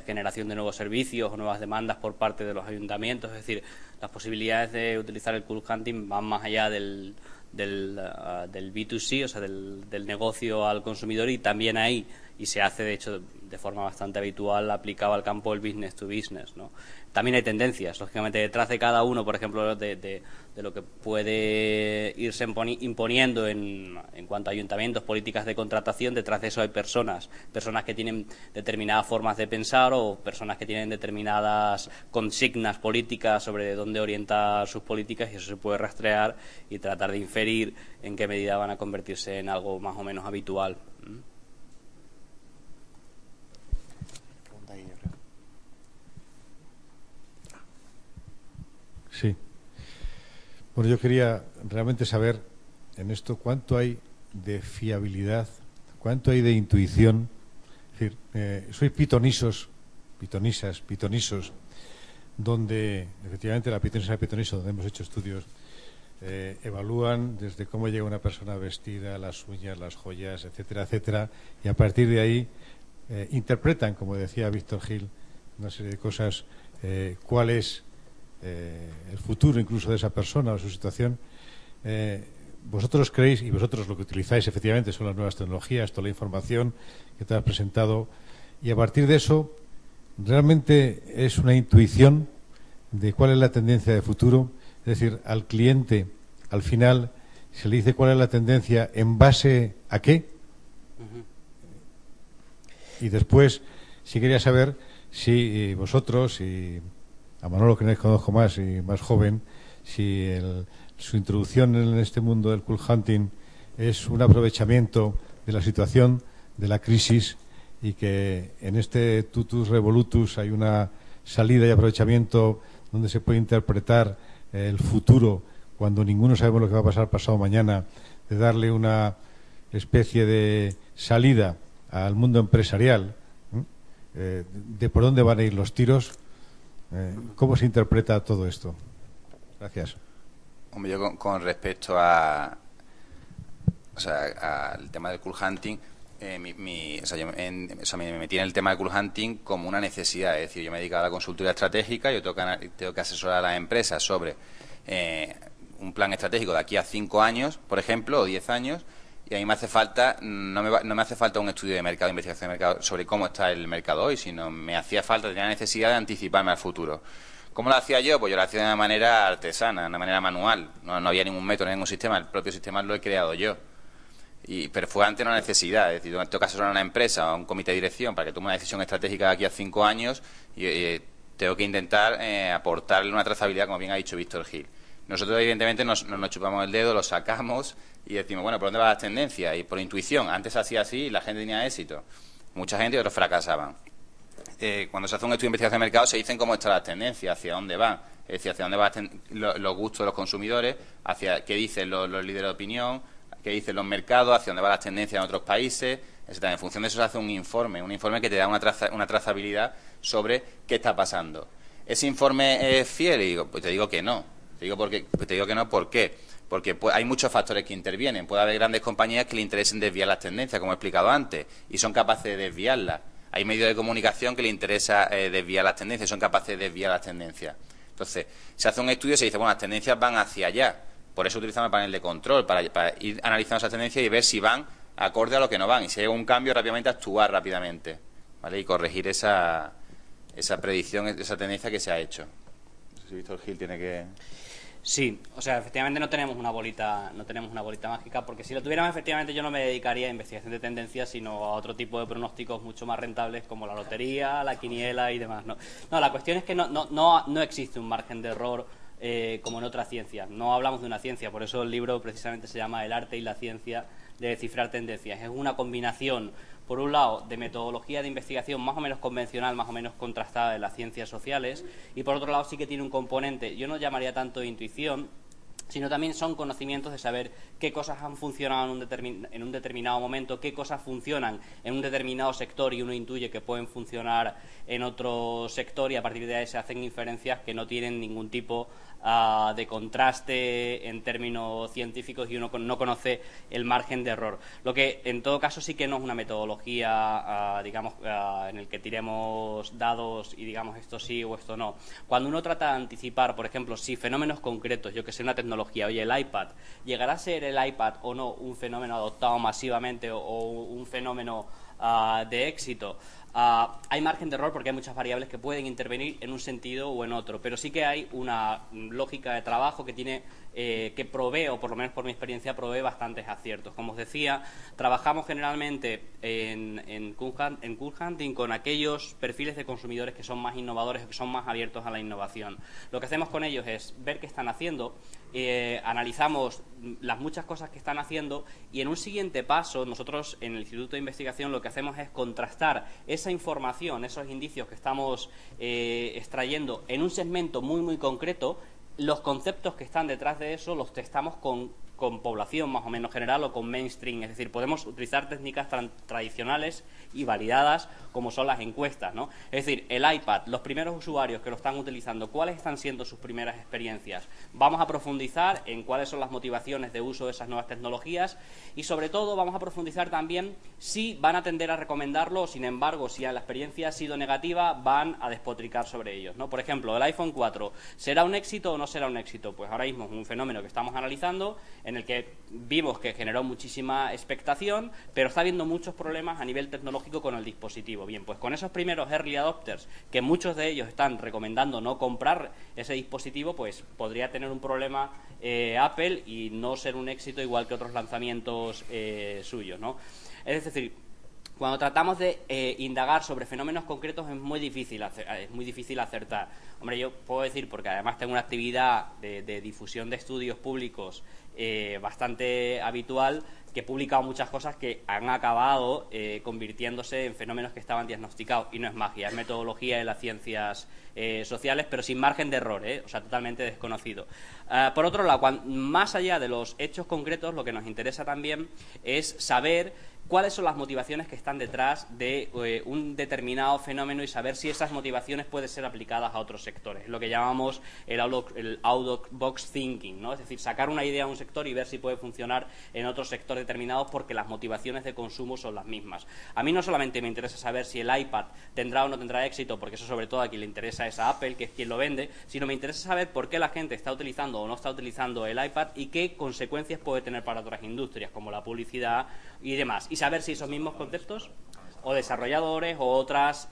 generación de nuevos servicios o nuevas demandas por parte de los ayuntamientos. Es decir, las posibilidades de utilizar el cool hunting van más allá del B2C, o sea, del negocio al consumidor, y también ahí, y se hace de hecho de forma bastante habitual, aplicado al campo del business to business, ¿no? También hay tendencias, lógicamente, detrás de cada uno, por ejemplo, de lo que puede irse imponiendo en cuanto a ayuntamientos, políticas de contratación. Detrás de eso hay personas que tienen determinadas formas de pensar o personas que tienen determinadas consignas políticas sobre dónde orientar sus políticas, y eso se puede rastrear y tratar de inferir en qué medida van a convertirse en algo más o menos habitual. Sí. Bueno, yo quería realmente saber en esto cuánto hay de fiabilidad, cuánto hay de intuición. Es decir, sois pitonisos, donde efectivamente la pitonisa de pitoniso, donde hemos hecho estudios, evalúan desde cómo llega una persona vestida, las uñas, las joyas, etcétera, etcétera, y a partir de ahí interpretan, como decía Víctor Gil, una serie de cosas, cuál es el futuro incluso de esa persona o su situación. Vosotros creéis, y vosotros lo que utilizáis efectivamente son las nuevas tecnologías, toda la información que te has presentado, y a partir de eso realmente es una intuición de cuál es la tendencia de futuro. Es decir, al cliente al final se le dice cuál es la tendencia en base a qué. Y después sí quería saber si vosotros, y a Manolo, que no les conozco más y más joven, si su introducción en este mundo del cool hunting es un aprovechamiento de la situación, de la crisis, y que en este tutus revolutus hay una salida y aprovechamiento donde se puede interpretar el futuro, cuando ninguno sabemos lo que va a pasar pasado mañana, de darle una especie de salida al mundo empresarial, de por dónde van a ir los tiros. ¿Cómo se interpreta todo esto? Gracias. Hombre, yo con respecto al tema del cool hunting, me metí en el tema del cool hunting como una necesidad. Es decir, yo me he dedicado a la consultoría estratégica, yo tengo que asesorar a las empresas sobre un plan estratégico de aquí a 5 años, por ejemplo, o 10 años, y a mí me hace falta, no me hace falta un estudio de mercado, investigación de mercado sobre cómo está el mercado hoy, sino me hacía falta, tenía la necesidad de anticiparme al futuro. ¿Cómo lo hacía yo? Pues yo lo hacía de una manera artesana, de una manera manual. No había ningún método, ningún sistema, el propio sistema lo he creado yo. Pero fue ante una necesidad, es decir, tengo que asesorar a una empresa o a un comité de dirección para que tome una decisión estratégica de aquí a 5 años y tengo que intentar aportarle una trazabilidad, como bien ha dicho Víctor Gil. Nosotros, evidentemente, nos chupamos el dedo, lo sacamos y decimos, bueno, ¿por dónde van las tendencias? Y por intuición, antes hacía así y la gente tenía éxito. Mucha gente y otros fracasaban. Cuando se hace un estudio de investigación de mercado se dicen cómo están las tendencias, hacia dónde van. Es decir, hacia dónde van los gustos de los consumidores, hacia qué dicen los líderes de opinión, qué dicen los mercados, hacia dónde van las tendencias en otros países, etc. En función de eso se hace un informe que te da una trazabilidad sobre qué está pasando. ¿Ese informe es fiel? Y digo, pues te digo que no. Te digo que no, ¿por qué? Porque hay muchos factores que intervienen. Puede haber grandes compañías que le interesen desviar las tendencias, como he explicado antes, y son capaces de desviarlas. Hay medios de comunicación que le interesa desviar las tendencias y son capaces de desviar las tendencias. Entonces, se hace un estudio y se dice, bueno, las tendencias van hacia allá. Por eso utilizamos el panel de control, para ir analizando esas tendencias y ver si van acorde a lo que no van. Y si hay un cambio, rápidamente actuar rápidamente, ¿vale? Y corregir esa predicción, esa tendencia que se ha hecho. No sé si Víctor Gil tiene que... Sí, o sea, efectivamente no tenemos una bolita mágica, porque si lo tuviéramos, efectivamente yo no me dedicaría a investigación de tendencias, sino a otro tipo de pronósticos mucho más rentables, como la lotería, la quiniela y demás. No, la cuestión es que no existe un margen de error como en otras ciencias. No hablamos de una ciencia, por eso el libro precisamente se llama El arte y la ciencia de descifrar tendencias. Es una combinación, por un lado, de metodología de investigación más o menos convencional, más o menos contrastada de las ciencias sociales, y por otro lado sí que tiene un componente, yo no llamaría tanto de intuición, sino también son conocimientos de saber qué cosas han funcionado en un determinado momento, qué cosas funcionan en un determinado sector y uno intuye que pueden funcionar en otro sector, y a partir de ahí se hacen inferencias que no tienen ningún tipo de contraste en términos científicos y uno no conoce el margen de error. Lo que en todo caso sí que no es una metodología, en el que tiremos dados y digamos esto sí o esto no. Cuando uno trata de anticipar, por ejemplo, si fenómenos concretos, yo que sé, una tecnología, oye, el iPad, ¿llegará a ser el iPad o no un fenómeno adoptado masivamente o un fenómeno de éxito? Hay margen de error porque hay muchas variables que pueden intervenir en un sentido o en otro, pero sí que hay una lógica de trabajo que tiene que provee, o por lo menos por mi experiencia, provee bastantes aciertos. Como os decía, trabajamos generalmente en cool hunting con aquellos perfiles de consumidores que son más innovadores o que son más abiertos a la innovación. Lo que hacemos con ellos es ver qué están haciendo, analizamos las muchas cosas que están haciendo y en un siguiente paso nosotros en el Instituto de Investigación lo que hacemos es contrastar esa información, esos indicios que estamos extrayendo en un segmento muy muy concreto. Los conceptos que están detrás de eso los testamos con población más o menos general o con mainstream, es decir, podemos utilizar técnicas tradicionales y validadas como son las encuestas, ¿no? Es decir, el iPad, los primeros usuarios que lo están utilizando, ¿cuáles están siendo sus primeras experiencias? Vamos a profundizar en cuáles son las motivaciones de uso de esas nuevas tecnologías y sobre todo vamos a profundizar también si van a tender a recomendarlo o, sin embargo, si la experiencia ha sido negativa, van a despotricar sobre ellos, ¿no? Por ejemplo, el iPhone 4, ¿será un éxito o no será un éxito? Pues ahora mismo es un fenómeno que estamos analizando en el que vimos que generó muchísima expectación, pero está habiendo muchos problemas a nivel tecnológico con el dispositivo. Bien, pues con esos primeros early adopters, que muchos de ellos están recomendando no comprar ese dispositivo, pues podría tener un problema Apple y no ser un éxito igual que otros lanzamientos suyos, ¿no? Es decir, cuando tratamos de indagar sobre fenómenos concretos es muy difícil acertar. Hombre, yo puedo decir, porque además tengo una actividad de difusión de estudios públicos bastante habitual, que he publicado muchas cosas que han acabado convirtiéndose en fenómenos que estaban diagnosticados. Y no es magia, es metodología de las ciencias sociales, pero sin margen de error, o sea, totalmente desconocido. Por otro lado, más allá de los hechos concretos, lo que nos interesa también es saber cuáles son las motivaciones que están detrás de un determinado fenómeno y saber si esas motivaciones pueden ser aplicadas a otros sectores, lo que llamamos el out of box thinking, ¿no? Es decir, sacar una idea a un sector y ver si puede funcionar en otros sectores determinados porque las motivaciones de consumo son las mismas. A mí no solamente me interesa saber si el iPad tendrá o no tendrá éxito, porque eso sobre todo a quien le interesa es a Apple, que es quien lo vende, sino me interesa saber por qué la gente está utilizando o no está utilizando el iPad y qué consecuencias puede tener para otras industrias, como la publicidad y demás. Y saber si esos mismos conceptos o desarrolladores o otras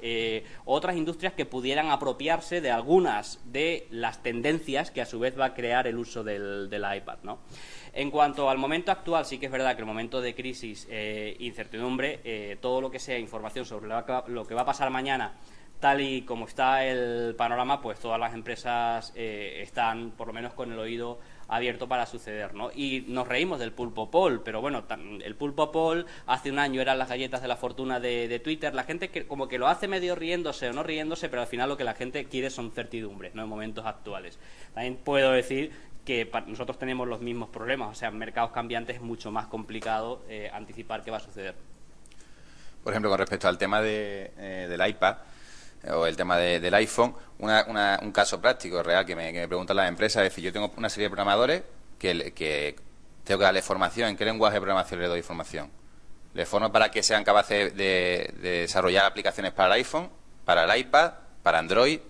industrias que pudieran apropiarse de algunas de las tendencias que a su vez va a crear el uso del iPad, ¿no? En cuanto al momento actual, sí que es verdad que el momento de crisis, incertidumbre, todo lo que sea información sobre lo que va a pasar mañana, tal y como está el panorama, pues todas las empresas están por lo menos con el oído abierto para suceder, ¿no? Y nos reímos del pulpo Paul, pero bueno, el pulpo Paul hace un año eran las galletas de la fortuna de Twitter. La gente que como que lo hace medio riéndose o no riéndose, pero al final lo que la gente quiere son certidumbres, ¿no? En momentos actuales. También puedo decir que nosotros tenemos los mismos problemas, o sea, en mercados cambiantes es mucho más complicado anticipar qué va a suceder. Por ejemplo, con respecto al tema del iPad o el tema del iPhone, un caso práctico real que me preguntan las empresas es decir, yo tengo una serie de programadores que tengo que darle formación. ¿En qué lenguaje de programación le doy formación? Les formo para que sean capaces de desarrollar aplicaciones para el iPhone, para el iPad, para Android.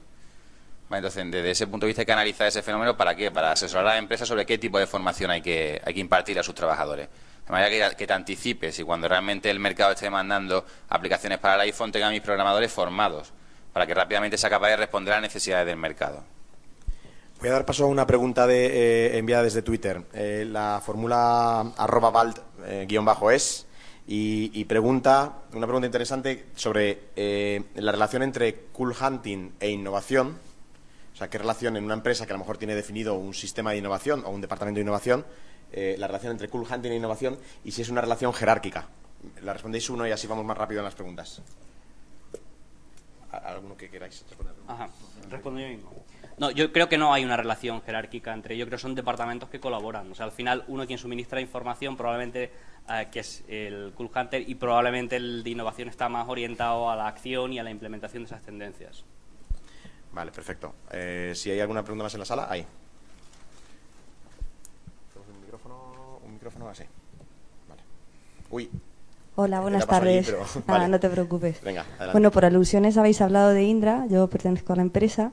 Vale, entonces, desde ese punto de vista hay que analizar ese fenómeno. ¿Para qué? Para asesorar a las empresas sobre qué tipo de formación hay que impartir a sus trabajadores. De manera que te anticipes y cuando realmente el mercado esté demandando aplicaciones para el iPhone, tenga a mis programadores formados, para que rápidamente sea capaz de responder a las necesidades del mercado. Voy a dar paso a una pregunta enviada desde Twitter. La fórmula @valt_es y pregunta, una pregunta interesante sobre la relación entre cool hunting e innovación. O sea, qué relación en una empresa que a lo mejor tiene definido un sistema de innovación o un departamento de innovación, la relación entre cool hunting e innovación y si es una relación jerárquica. La respondéis uno y así vamos más rápido en las preguntas. ¿Alguno que queráis responder? Ajá, respondo yo mismo. No, yo creo que no hay una relación jerárquica entre ellos, creo que son departamentos que colaboran. O sea, al final, uno quien suministra información probablemente que es el Cool Hunter y probablemente el de innovación está más orientado a la acción y a la implementación de esas tendencias. Vale, perfecto. Si hay alguna pregunta más en la sala, ahí. Un micrófono así. Vale. Uy. Hola, buenas Te la paso allí, tardes. pero- Nada, vale. no te preocupes. Venga, adelante. Bueno, por alusiones habéis hablado de Indra, yo pertenezco a la empresa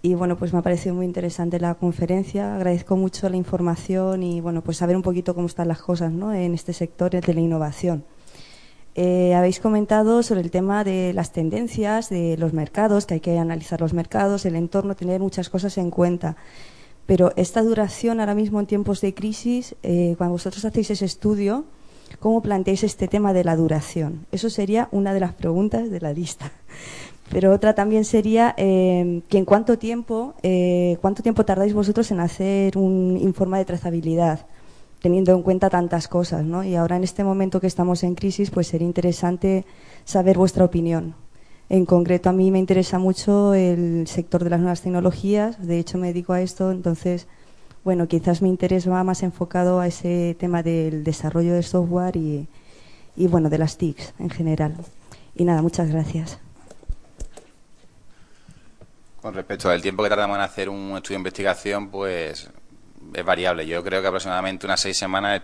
y bueno, pues me ha parecido muy interesante la conferencia, agradezco mucho la información y bueno, pues saber un poquito cómo están las cosas, ¿no?, en este sector de la innovación. Habéis comentado sobre el tema de las tendencias, de los mercados, que hay que analizar los mercados, el entorno, tener muchas cosas en cuenta. Pero esta duración ahora mismo en tiempos de crisis, cuando vosotros hacéis ese estudio, ¿cómo planteáis este tema de la duración? Eso sería una de las preguntas de la lista. Pero otra también sería que en cuánto tiempo tardáis vosotros en hacer un informe de trazabilidad, teniendo en cuenta tantas cosas, ¿no? Y ahora en este momento que estamos en crisis, pues sería interesante saber vuestra opinión. En concreto, a mí me interesa mucho el sector de las nuevas tecnologías, de hecho me dedico a esto, entonces, bueno, quizás mi interés va más enfocado a ese tema del desarrollo de software y bueno, de las TICs en general. Y nada, muchas gracias. Con respecto al tiempo que tardamos en hacer un estudio de investigación, pues es variable. Yo creo que aproximadamente unas 6 semanas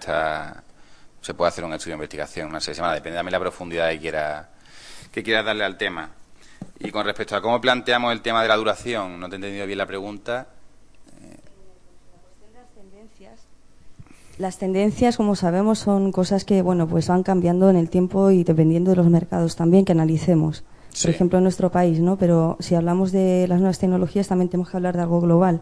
se puede hacer un estudio de investigación. Unas 6 semanas, depende también de la profundidad que quieras darle al tema. Y con respecto a cómo planteamos el tema de la duración, no te he entendido bien la pregunta. Las tendencias, como sabemos, son cosas que bueno, pues van cambiando en el tiempo y dependiendo de los mercados también que analicemos. Sí. Por ejemplo, en nuestro país, ¿no? Pero si hablamos de las nuevas tecnologías, también tenemos que hablar de algo global.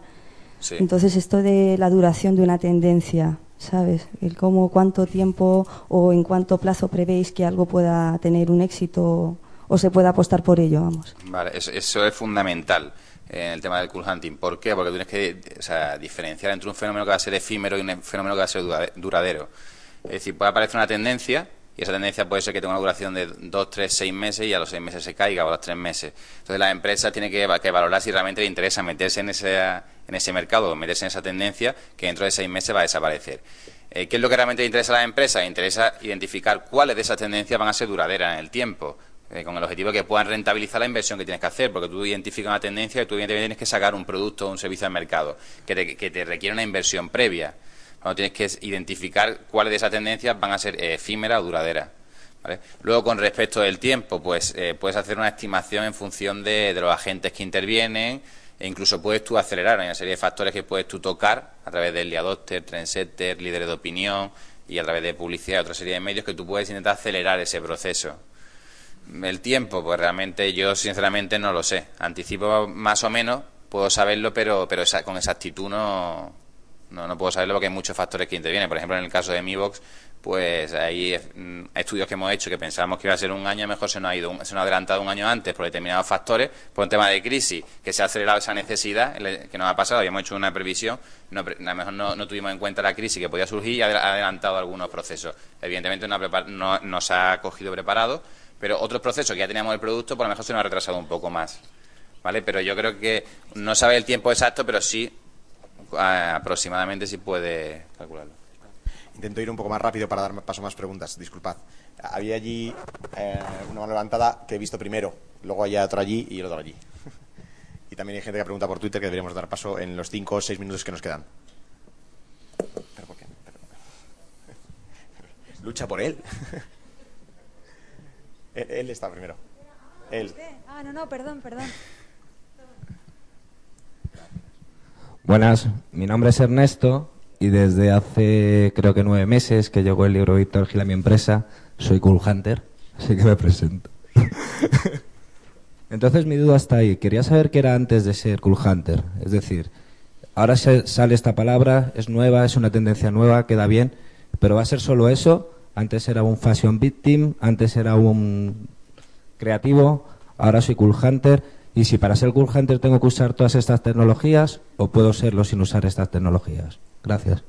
Sí. Entonces, esto de la duración de una tendencia, ¿sabes? El cómo, cuánto tiempo o en cuánto plazo prevéis que algo pueda tener un éxito o se pueda apostar por ello, vamos. Vale, eso es fundamental en el tema del cool hunting. ¿Por qué? Porque tienes que diferenciar entre un fenómeno que va a ser efímero y un fenómeno que va a ser duradero. Es decir, puede aparecer una tendencia y esa tendencia puede ser que tenga una duración de 2, 3, 6 meses y a los 6 meses se caiga o a los 3 meses. Entonces la empresa tiene que valorar si realmente le interesa meterse en ese mercado o meterse en esa tendencia que dentro de 6 meses va a desaparecer. ¿Qué es lo que realmente le interesa a la empresa? Le interesa identificar cuáles de esas tendencias van a ser duraderas en el tiempo. Con el objetivo de que puedan rentabilizar la inversión que tienes que hacer, porque tú identificas una tendencia y tú evidentemente tienes que sacar un producto o un servicio al mercado que te requiere una inversión previa. Cuando tienes que identificar cuáles de esas tendencias van a ser efímeras o duraderas, ¿vale? Luego, con respecto del tiempo, pues puedes hacer una estimación en función de los agentes que intervienen e incluso puedes tú acelerar. Hay una serie de factores que puedes tú tocar a través de early adopter, trendsetter, líderes de opinión y a través de publicidad y otra serie de medios que tú puedes intentar acelerar ese proceso. El tiempo, pues realmente yo sinceramente no lo sé. Anticipo más o menos, puedo saberlo, pero con exactitud no puedo saberlo porque hay muchos factores que intervienen. Por ejemplo, en el caso de MiVox, pues hay estudios que hemos hecho que pensábamos que iba a ser un año, mejor se nos ha adelantado un año antes por determinados factores, por un tema de crisis, que se ha acelerado esa necesidad que nos ha pasado. Habíamos hecho una previsión, a lo mejor no tuvimos en cuenta la crisis que podía surgir y ha adelantado algunos procesos. Evidentemente no nos ha cogido preparados, pero otros procesos que ya teníamos el producto, por lo mejor se nos ha retrasado un poco más, ¿vale? Pero yo creo que no sabe el tiempo exacto, pero sí aproximadamente sí puede calcularlo. Intento ir un poco más rápido para dar paso a más preguntas, disculpad. Había allí una mano levantada que he visto primero, luego hay otro allí y el otro allí. Y también hay gente que pregunta por Twitter que deberíamos dar paso en los 5 o 6 minutos que nos quedan. ¿Pero por qué? Lucha por él. Él está primero. Él. No, perdón. Buenas, mi nombre es Ernesto y desde hace creo que 9 meses que llegó el libro Víctor Gil a mi empresa, soy Cool Hunter, así que me presento. Entonces mi duda está ahí, quería saber qué era antes de ser Cool Hunter, es decir, ahora sale esta palabra, es nueva, es una tendencia nueva, queda bien, pero ¿va a ser solo eso? Antes era un fashion victim, antes era un creativo, ahora soy Cool Hunter. Y si para ser Cool Hunter tengo que usar todas estas tecnologías o puedo serlo sin usar estas tecnologías. Gracias.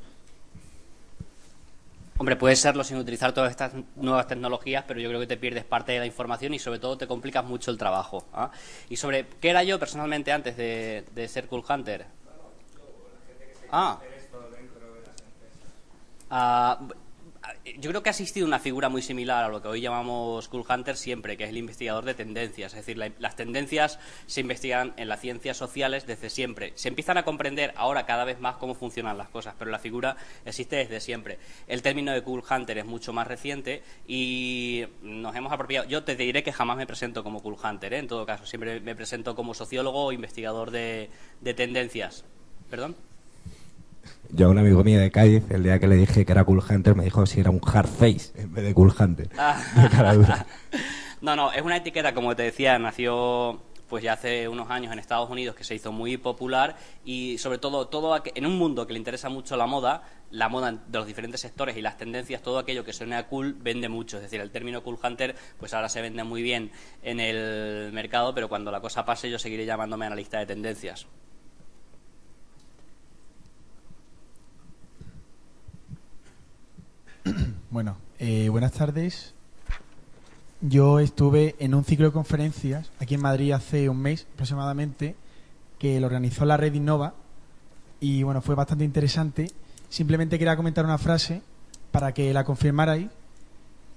Hombre, puedes serlo sin utilizar todas estas nuevas tecnologías, pero yo creo que te pierdes parte de la información y sobre todo te complicas mucho el trabajo, ¿ah? Y sobre qué era yo personalmente antes de ser Cool Hunter. Yo creo que ha existido una figura muy similar a lo que hoy llamamos Cool Hunter siempre, que es el investigador de tendencias. Es decir, las tendencias se investigan en las ciencias sociales desde siempre. Se empiezan a comprender ahora cada vez más cómo funcionan las cosas, pero la figura existe desde siempre. El término de Cool Hunter es mucho más reciente y nos hemos apropiado. Yo te diré que jamás me presento como Cool Hunter, en todo caso. Siempre me presento como sociólogo o investigador de tendencias. ¿Perdón? Yo a un amigo mío de Cádiz, el día que le dije que era Cool Hunter, me dijo si era un hard face en vez de Cool Hunter. De cara dura. No, es una etiqueta, como te decía, nació pues ya hace unos años en Estados Unidos, que se hizo muy popular y sobre todo en un mundo que le interesa mucho la moda de los diferentes sectores y las tendencias, todo aquello que suena cool vende mucho. Es decir, el término Cool Hunter pues ahora se vende muy bien en el mercado, pero cuando la cosa pase yo seguiré llamándome analista de tendencias. Bueno, buenas tardes. Yo estuve en un ciclo de conferencias aquí en Madrid hace un mes aproximadamente, que lo organizó la Red Innova y bueno, fue bastante interesante. Simplemente quería comentar una frase para que la confirmarais.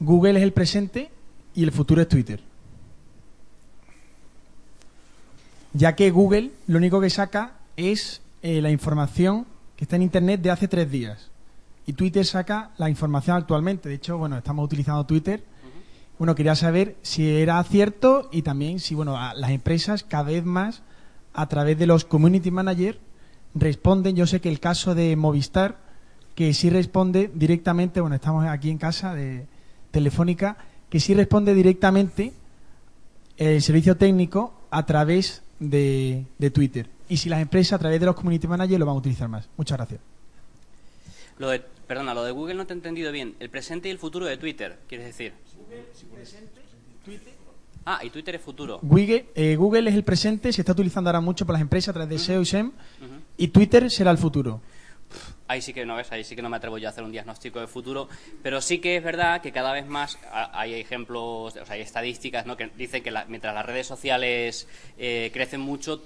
Google es el presente y el futuro es Twitter. Ya que Google lo único que saca es la información que está en Internet de hace 3 días. Y Twitter saca la información actualmente. De hecho, bueno, estamos utilizando Twitter. Bueno, quería saber si era cierto y también si, bueno, las empresas cada vez más a través de los community managers responden. Yo sé que el caso de Movistar, que sí responde directamente, bueno, estamos aquí en casa de Telefónica, que sí responde directamente el servicio técnico a través de Twitter. Y si las empresas a través de los community managers lo van a utilizar más. Muchas gracias. Perdona, lo de Google no te he entendido bien. El presente y el futuro de Twitter, ¿quieres decir? Google es presente, Twitter. Ah, y Twitter es futuro. Google es el presente, se está utilizando ahora mucho por las empresas a través de SEO y SEM, y Twitter será el futuro. Ahí sí que no ves, ahí sí que no me atrevo yo a hacer un diagnóstico de futuro, pero sí que es verdad que cada vez más hay ejemplos, o sea, hay estadísticas, ¿no?, que dicen que mientras las redes sociales crecen mucho,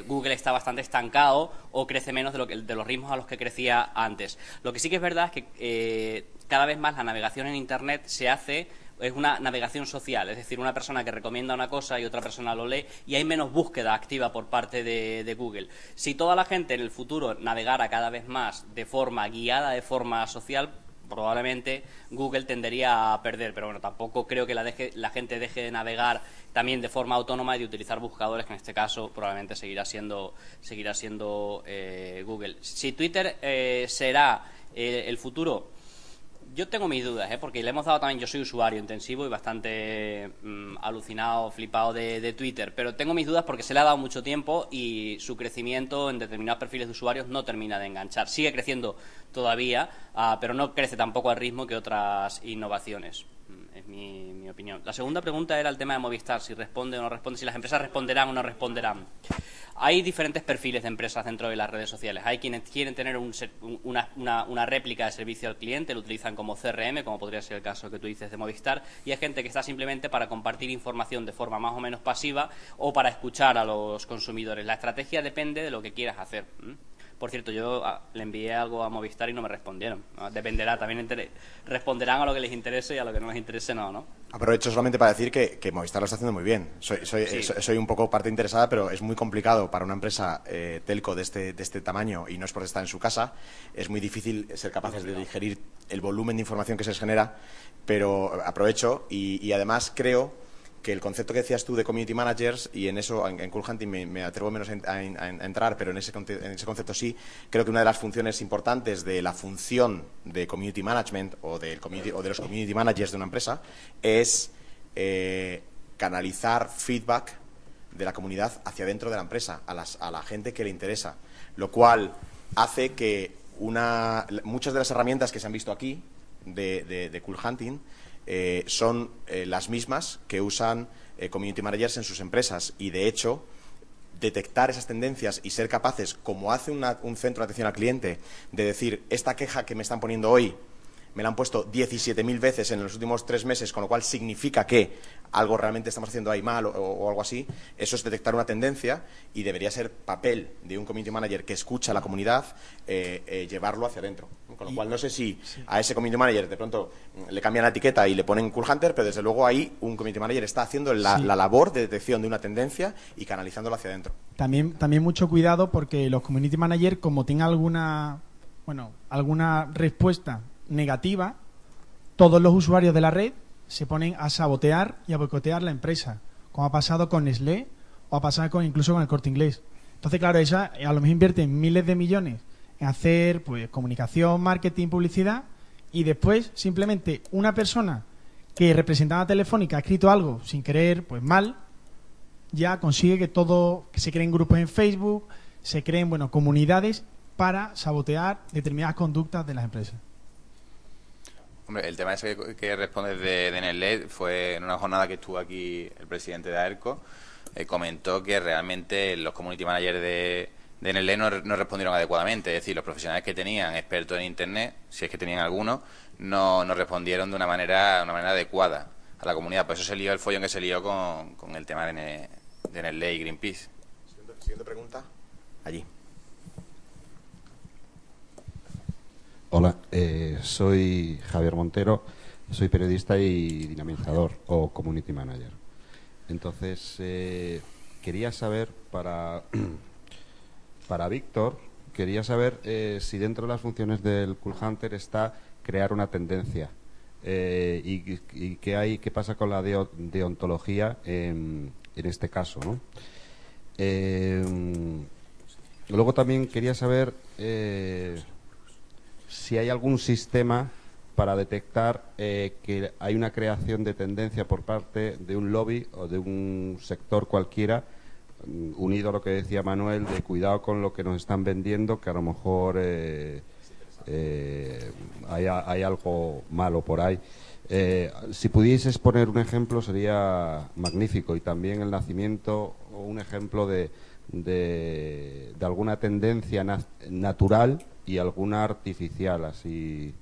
Google está bastante estancado o crece menos de los ritmos a los que crecía antes. Lo que sí que es verdad es que cada vez más la navegación en Internet es una navegación social, es decir, una persona que recomienda una cosa y otra persona lo lee, y hay menos búsqueda activa por parte de Google. Si toda la gente en el futuro navegara cada vez más de forma guiada, de forma social, probablemente Google tendería a perder, pero bueno, tampoco creo que la gente deje de navegar también de forma autónoma y de utilizar buscadores, que en este caso probablemente seguirá siendo Google. Si Twitter será el futuro, yo tengo mis dudas, porque le hemos dado también, yo soy usuario intensivo y bastante alucinado, flipado de Twitter, pero tengo mis dudas porque se le ha dado mucho tiempo y su crecimiento en determinados perfiles de usuarios no termina de enganchar. Sigue creciendo todavía, pero no crece tampoco al ritmo que otras innovaciones. Es mi opinión. La segunda pregunta era el tema de Movistar, si responde o no responde, si las empresas responderán o no responderán. Hay diferentes perfiles de empresas dentro de las redes sociales. Hay quienes quieren tener una réplica de servicio al cliente, lo utilizan como CRM, como podría ser el caso que tú dices de Movistar, y hay gente que está simplemente para compartir información de forma más o menos pasiva o para escuchar a los consumidores. La estrategia depende de lo que quieras hacer. Por cierto, yo le envié algo a Movistar y no me respondieron, ¿no? Dependerá, también responderán a lo que les interese y a lo que no les interese no. Aprovecho solamente para decir que Movistar lo está haciendo muy bien. Soy un poco parte interesada, pero es muy complicado para una empresa telco de este tamaño, y no es por estar en su casa, es muy difícil ser capaces de digerir el volumen de información que se les genera, pero aprovecho y además creo que el concepto que decías tú de community managers, y en eso, en Cool Hunting me atrevo menos a entrar, pero en ese concepto sí, creo que una de las funciones importantes de la función de community management o de los community managers de una empresa es canalizar feedback de la comunidad hacia dentro de la empresa, a la gente que le interesa, lo cual hace que muchas de las herramientas que se han visto aquí de Cool Hunting son las mismas que usan community managers en sus empresas, y de hecho detectar esas tendencias y ser capaces, como hace un centro de atención al cliente, de decir, esta queja que me están poniendo hoy me la han puesto 17.000 veces en los últimos 3 meses, con lo cual significa que algo realmente estamos haciendo ahí mal o algo así. Eso es detectar una tendencia, y debería ser papel de un community manager que escucha a la comunidad llevarlo hacia adentro. Con lo cual no sé si a ese community manager de pronto le cambian la etiqueta y le ponen Cool Hunter, pero desde luego ahí un community manager está haciendo la labor de detección de una tendencia y canalizándolo hacia adentro. También mucho cuidado, porque los community managers, como tengan alguna respuesta negativa, todos los usuarios de la red se ponen a sabotear y a boicotear la empresa, como ha pasado con Nestlé o ha pasado incluso con el Corte Inglés. Entonces, claro, esa a lo mejor invierte miles de millones en hacer comunicación, marketing, publicidad, y después simplemente una persona que representaba Telefónica ha escrito algo sin querer, mal, ya consigue que se creen grupos en Facebook, se creen comunidades para sabotear determinadas conductas de las empresas. Hombre, el tema ese que respondes de Nestlé fue en una jornada que estuvo aquí el presidente de AERCO, comentó que realmente los community managers de Nestlé no respondieron adecuadamente. Es decir, los profesionales que tenían expertos en Internet, si es que tenían algunos, no respondieron de una manera adecuada a la comunidad. Por eso se lió el follón que se lió con el tema de Nestlé y Greenpeace. Siguiente pregunta. Allí. Hola, soy Javier Montero, soy periodista y dinamizador o community manager. Entonces, quería saber para Víctor, si dentro de las funciones del Cool Hunter está crear una tendencia y qué pasa con la deontología en este caso, ¿no? Luego también quería saber si hay algún sistema para detectar que hay una creación de tendencia por parte de un lobby o de un sector cualquiera unido a lo que decía Manuel, de cuidado con lo que nos están vendiendo, que a lo mejor hay algo malo por ahí. Si pudieses poner un ejemplo sería magnífico, y también el nacimiento o un ejemplo de alguna tendencia natural y alguna artificial, así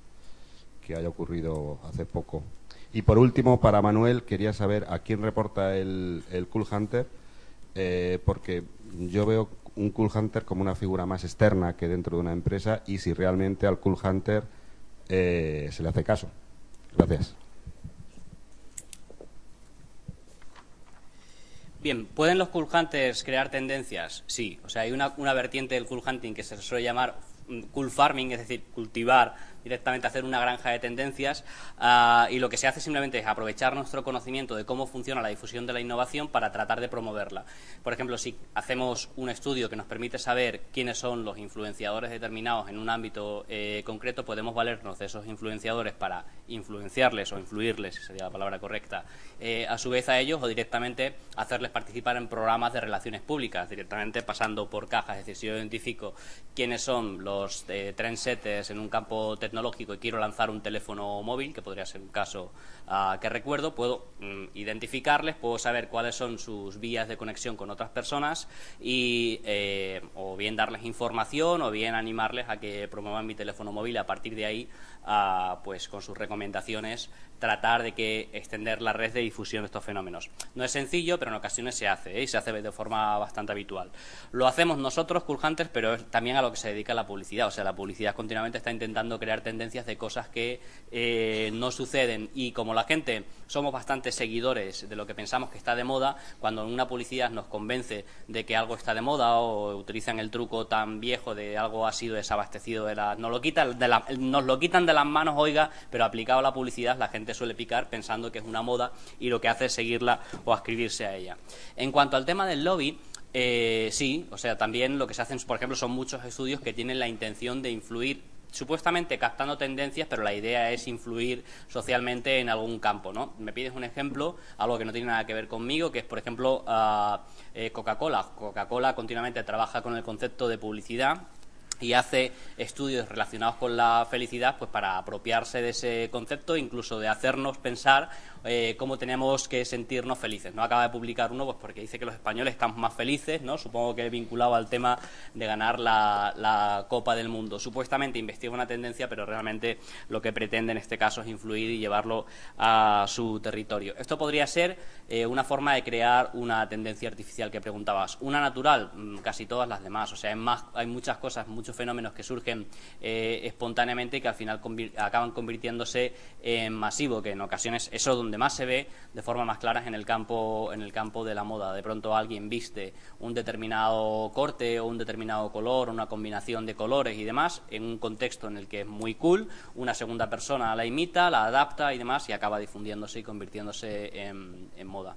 que haya ocurrido hace poco. Y por último, para Manuel, quería saber a quién reporta el Cool Hunter, porque yo veo un Cool Hunter como una figura más externa que dentro de una empresa, y si realmente al Cool Hunter se le hace caso. Gracias. Bien, ¿pueden los Cool Hunters crear tendencias? Sí, o sea, hay una vertiente del Cool Hunting que se suele llamar Cool Farming, es decir, cultivar directamente, hacer una granja de tendencias, y lo que se hace simplemente es aprovechar nuestro conocimiento de cómo funciona la difusión de la innovación para tratar de promoverla. Por ejemplo, si hacemos un estudio que nos permite saber quiénes son los influenciadores determinados en un ámbito concreto, podemos valernos de esos influenciadores para influenciarles o influirles, si sería la palabra correcta, a su vez a ellos, o directamente hacerles participar en programas de relaciones públicas, directamente pasando por cajas. Es decir, si yo identifico quiénes son los trendsetters en un campo tecnológico y quiero lanzar un teléfono móvil, que podría ser un caso que recuerdo, puedo identificarles, puedo saber cuáles son sus vías de conexión con otras personas y o bien darles información o bien animarles a que promuevan mi teléfono móvil. A partir de ahí, pues con sus recomendaciones, tratar de que extender la red de difusión de estos fenómenos. No es sencillo, pero en ocasiones se hace, y se hace de forma bastante habitual. Lo hacemos nosotros, Cool Hunters, pero es también a lo que se dedica la publicidad. O sea, la publicidad continuamente está intentando crear tendencias de cosas que no suceden, y como la gente somos bastante seguidores de lo que pensamos que está de moda, cuando una publicidad nos convence de que algo está de moda, o utilizan el truco tan viejo de algo ha sido desabastecido nos lo quitan de las manos, oiga, pero aplicado a la publicidad la gente suele picar pensando que es una moda y lo que hace es seguirla o ascribirse a ella. En cuanto al tema del lobby, sí, o sea, también lo que se hacen, por ejemplo, son muchos estudios que tienen la intención de influir, supuestamente captando tendencias, pero la idea es influir socialmente en algún campo, ¿no? Me pides un ejemplo, algo que no tiene nada que ver conmigo, que es, por ejemplo, Coca-Cola. Coca-Cola continuamente trabaja con el concepto de publicidad y hace estudios relacionados con la felicidad, pues para apropiarse de ese concepto, incluso de hacernos pensar cómo tenemos que sentirnos felices, ¿no? Acaba de publicar uno, pues porque dice que los españoles estamos más felices, ¿no? Supongo que vinculado al tema de ganar la Copa del Mundo. Supuestamente investiga una tendencia, pero realmente lo que pretende en este caso es influir y llevarlo a su territorio. Esto podría ser una forma de crear una tendencia artificial que preguntabas. Una natural, casi todas las demás. O sea, hay muchas cosas, muchos fenómenos que surgen espontáneamente y que al final acaban convirtiéndose en masivo, que en ocasiones eso donde más se ve de forma más clara es en el campo de la moda. De pronto alguien viste un determinado corte o un determinado color, una combinación de colores y demás en un contexto en el que es muy cool, una segunda persona la imita, la adapta y demás, y acaba difundiéndose y convirtiéndose en moda.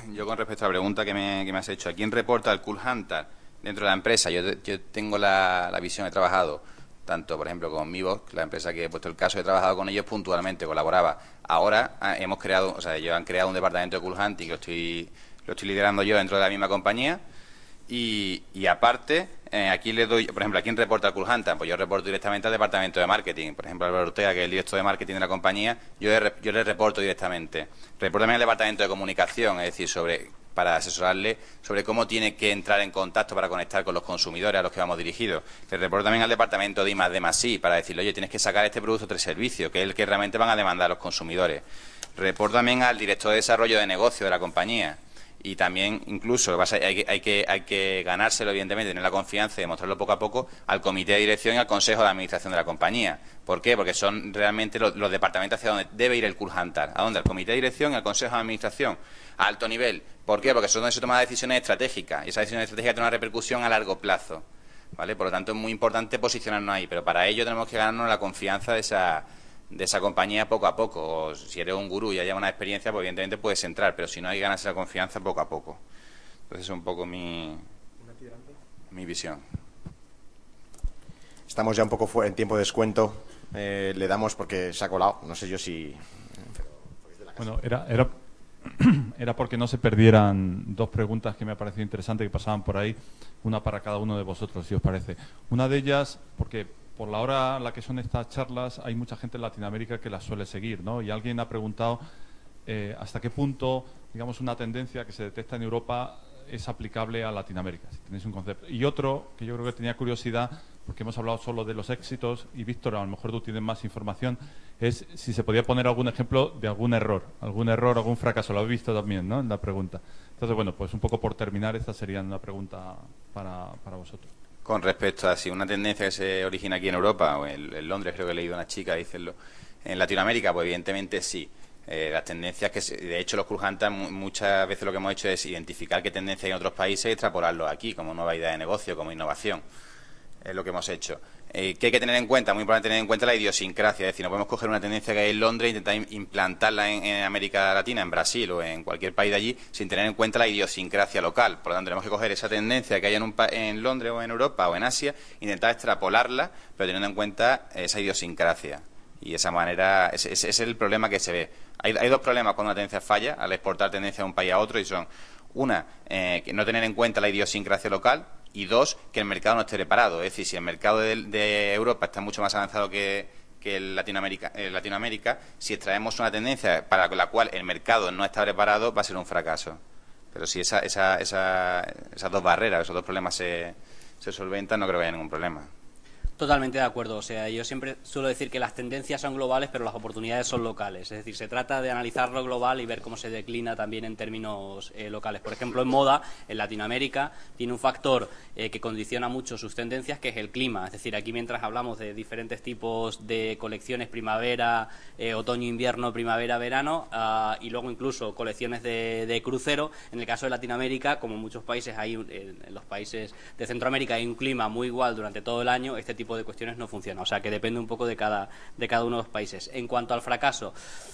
Yo, con respecto a la pregunta que me has hecho, ¿a quién reporta el Cool Hunter dentro de la empresa? Yo tengo la visión, he trabajado tanto, por ejemplo, con Mivox, la empresa que he puesto el caso, he trabajado con ellos puntualmente, colaboraba. Ahora hemos creado, o sea, ellos han creado un departamento de Cool Hunting, lo estoy liderando yo dentro de la misma compañía, y aparte, aquí le doy, por ejemplo, ¿a quién reporta el Cool Hunter? Pues yo reporto directamente al departamento de marketing. Por ejemplo, Álvaro Ortega, que es el director de marketing de la compañía, yo le reporto directamente. Reporto también al departamento de comunicación, es decir, para asesorarle sobre cómo tiene que entrar en contacto para conectar con los consumidores a los que vamos dirigidos. Le reporto también al departamento de I+D+I para decirle, oye, tienes que sacar este producto o este servicio, que es el que realmente van a demandar los consumidores. Reporto también al director de desarrollo de negocio de la compañía. Y también, incluso, hay que ganárselo, evidentemente, tener la confianza y demostrarlo poco a poco al comité de dirección y al consejo de administración de la compañía. ¿Por qué? Porque son realmente los departamentos hacia donde debe ir el Cool Hunter. ¿A dónde? Al comité de dirección y al consejo de administración. A alto nivel. ¿Por qué? Porque son donde se toman decisiones estratégicas. Y esas decisiones estratégicas tienen una repercusión a largo plazo, ¿vale? Por lo tanto, es muy importante posicionarnos ahí. Pero para ello tenemos que ganarnos la confianza de esa compañía poco a poco. O si eres un gurú y ya llevas una experiencia, pues evidentemente puedes entrar, pero si no, hay que ganarse la confianza poco a poco. Entonces es un poco mi visión. Estamos ya un poco en tiempo de descuento. Le damos porque se ha colado. No sé yo si... Bueno, era era porque no se perdieran dos preguntas que me ha parecido interesante que pasaban por ahí, una para cada uno de vosotros, si os parece. Una de ellas, porque por la hora en la que son estas charlas hay mucha gente en Latinoamérica que las suele seguir, ¿no? Y alguien ha preguntado hasta qué punto, digamos, una tendencia que se detecta en Europa es aplicable a Latinoamérica, si tenéis un concepto. Y otro, que yo creo que tenía curiosidad, porque hemos hablado solo de los éxitos, y Víctor, a lo mejor tú tienes más información, es si se podía poner algún ejemplo de algún error, algún fracaso. Lo habéis visto también, ¿no?, en la pregunta. Entonces, bueno, pues un poco por terminar, esta sería una pregunta para vosotros. Con respecto a si una tendencia que se origina aquí en Europa, o en Londres, creo que he leído a una chica decirlo, en Latinoamérica, pues evidentemente sí. Las tendencias de hecho, los Cool Hunters muchas veces lo que hemos hecho es identificar qué tendencias hay en otros países y extrapolarlo aquí como nueva idea de negocio, como innovación. Es lo que hemos hecho. ¿Qué hay que tener en cuenta? Muy importante tener en cuenta la idiosincrasia. Es decir, no podemos coger una tendencia que hay en Londres e intentar implantarla en América Latina, en Brasil o en cualquier país de allí, sin tener en cuenta la idiosincrasia local. Por lo tanto, tenemos que coger esa tendencia que hay en Londres o en Europa o en Asia, intentar extrapolarla, pero teniendo en cuenta esa idiosincrasia. Y de esa manera, ese es el problema que se ve. Hay dos problemas cuando una tendencia falla al exportar tendencia de un país a otro, y son, una, que no tener en cuenta la idiosincrasia local, y dos, que el mercado no esté preparado. Es decir, si el mercado de Europa está mucho más avanzado que Latinoamérica, si extraemos una tendencia para la cual el mercado no está preparado, va a ser un fracaso. Pero si esas dos barreras, esos dos problemas se solventan, no creo que haya ningún problema. Totalmente de acuerdo. O sea, yo siempre suelo decir que las tendencias son globales, pero las oportunidades son locales. Es decir, se trata de analizar lo global y ver cómo se declina también en términos locales. Por ejemplo, en moda, en Latinoamérica, tiene un factor que condiciona mucho sus tendencias, que es el clima. Es decir, aquí mientras hablamos de diferentes tipos de colecciones primavera, otoño, invierno, primavera, verano, y luego incluso colecciones de crucero, en el caso de Latinoamérica, como en muchos países, en los países de Centroamérica hay un clima muy igual durante todo el año, este tipo de cuestiones no funciona. O sea, que depende un poco de cada uno de los países. En cuanto al fracaso,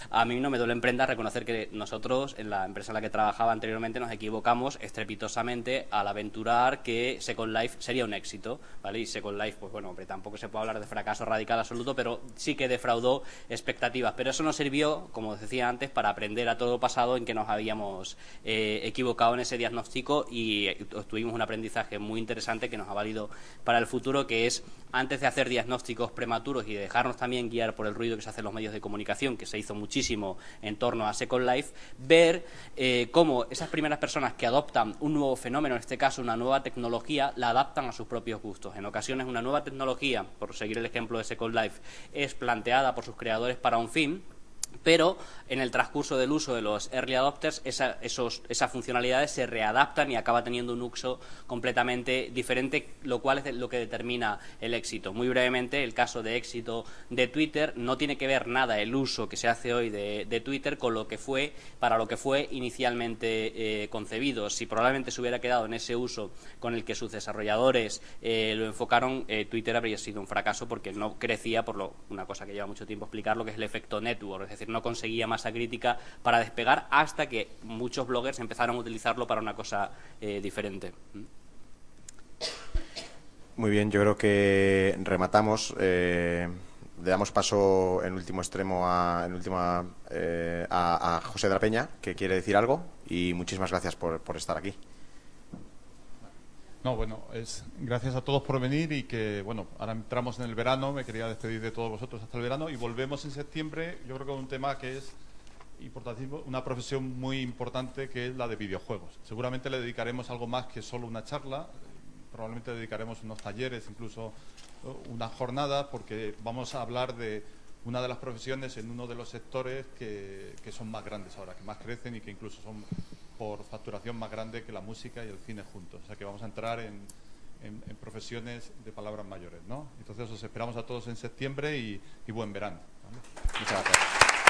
a mí no me duele en prenda reconocer que nosotros, en la empresa en la que trabajaba anteriormente, nos equivocamos estrepitosamente al aventurar que Second Life sería un éxito, ¿vale? Y Second Life, pues bueno, hombre, tampoco se puede hablar de fracaso radical absoluto, pero sí que defraudó expectativas. Pero eso nos sirvió, como decía antes, para aprender a todo pasado en que nos habíamos equivocado en ese diagnóstico, y tuvimos un aprendizaje muy interesante que nos ha valido para el futuro, que es, antes de hacer diagnósticos prematuros y de dejarnos también guiar por el ruido que se hace en los medios de comunicación, que se hizo muchísimo en torno a Second Life, ver cómo esas primeras personas que adoptan un nuevo fenómeno, en este caso una nueva tecnología, la adaptan a sus propios gustos. En ocasiones una nueva tecnología, por seguir el ejemplo de Second Life, es planteada por sus creadores para un fin, pero en el transcurso del uso de los early adopters esas funcionalidades se readaptan y acaba teniendo un uso completamente diferente, lo cual es lo que determina el éxito. Muy brevemente, el caso de éxito de Twitter, no tiene que ver nada el uso que se hace hoy de Twitter con para lo que fue inicialmente concebido. Si probablemente se hubiera quedado en ese uso con el que sus desarrolladores lo enfocaron, Twitter habría sido un fracaso, porque no crecía una cosa que lleva mucho tiempo explicar, lo que es el efecto network. Es decir, no conseguía masa crítica para despegar, hasta que muchos bloggers empezaron a utilizarlo para una cosa diferente. Muy bien, yo creo que rematamos. Le damos paso en último extremo a José de la Peña, que quiere decir algo, y muchísimas gracias por estar aquí. No, bueno, gracias a todos por venir, y que, bueno, ahora entramos en el verano. Me quería despedir de todos vosotros hasta el verano y volvemos en septiembre. Yo creo que un tema que es importantísimo, una profesión muy importante, que es la de videojuegos. Seguramente le dedicaremos algo más que solo una charla, probablemente dedicaremos unos talleres, incluso una jornada, porque vamos a hablar de una de las profesiones en uno de los sectores que son más grandes ahora, que más crecen y que incluso son por facturación más grande que la música y el cine juntos. O sea que vamos a entrar en profesiones de palabras mayores, ¿no? Entonces os esperamos a todos en septiembre y buen verano, ¿vale? Muchas gracias.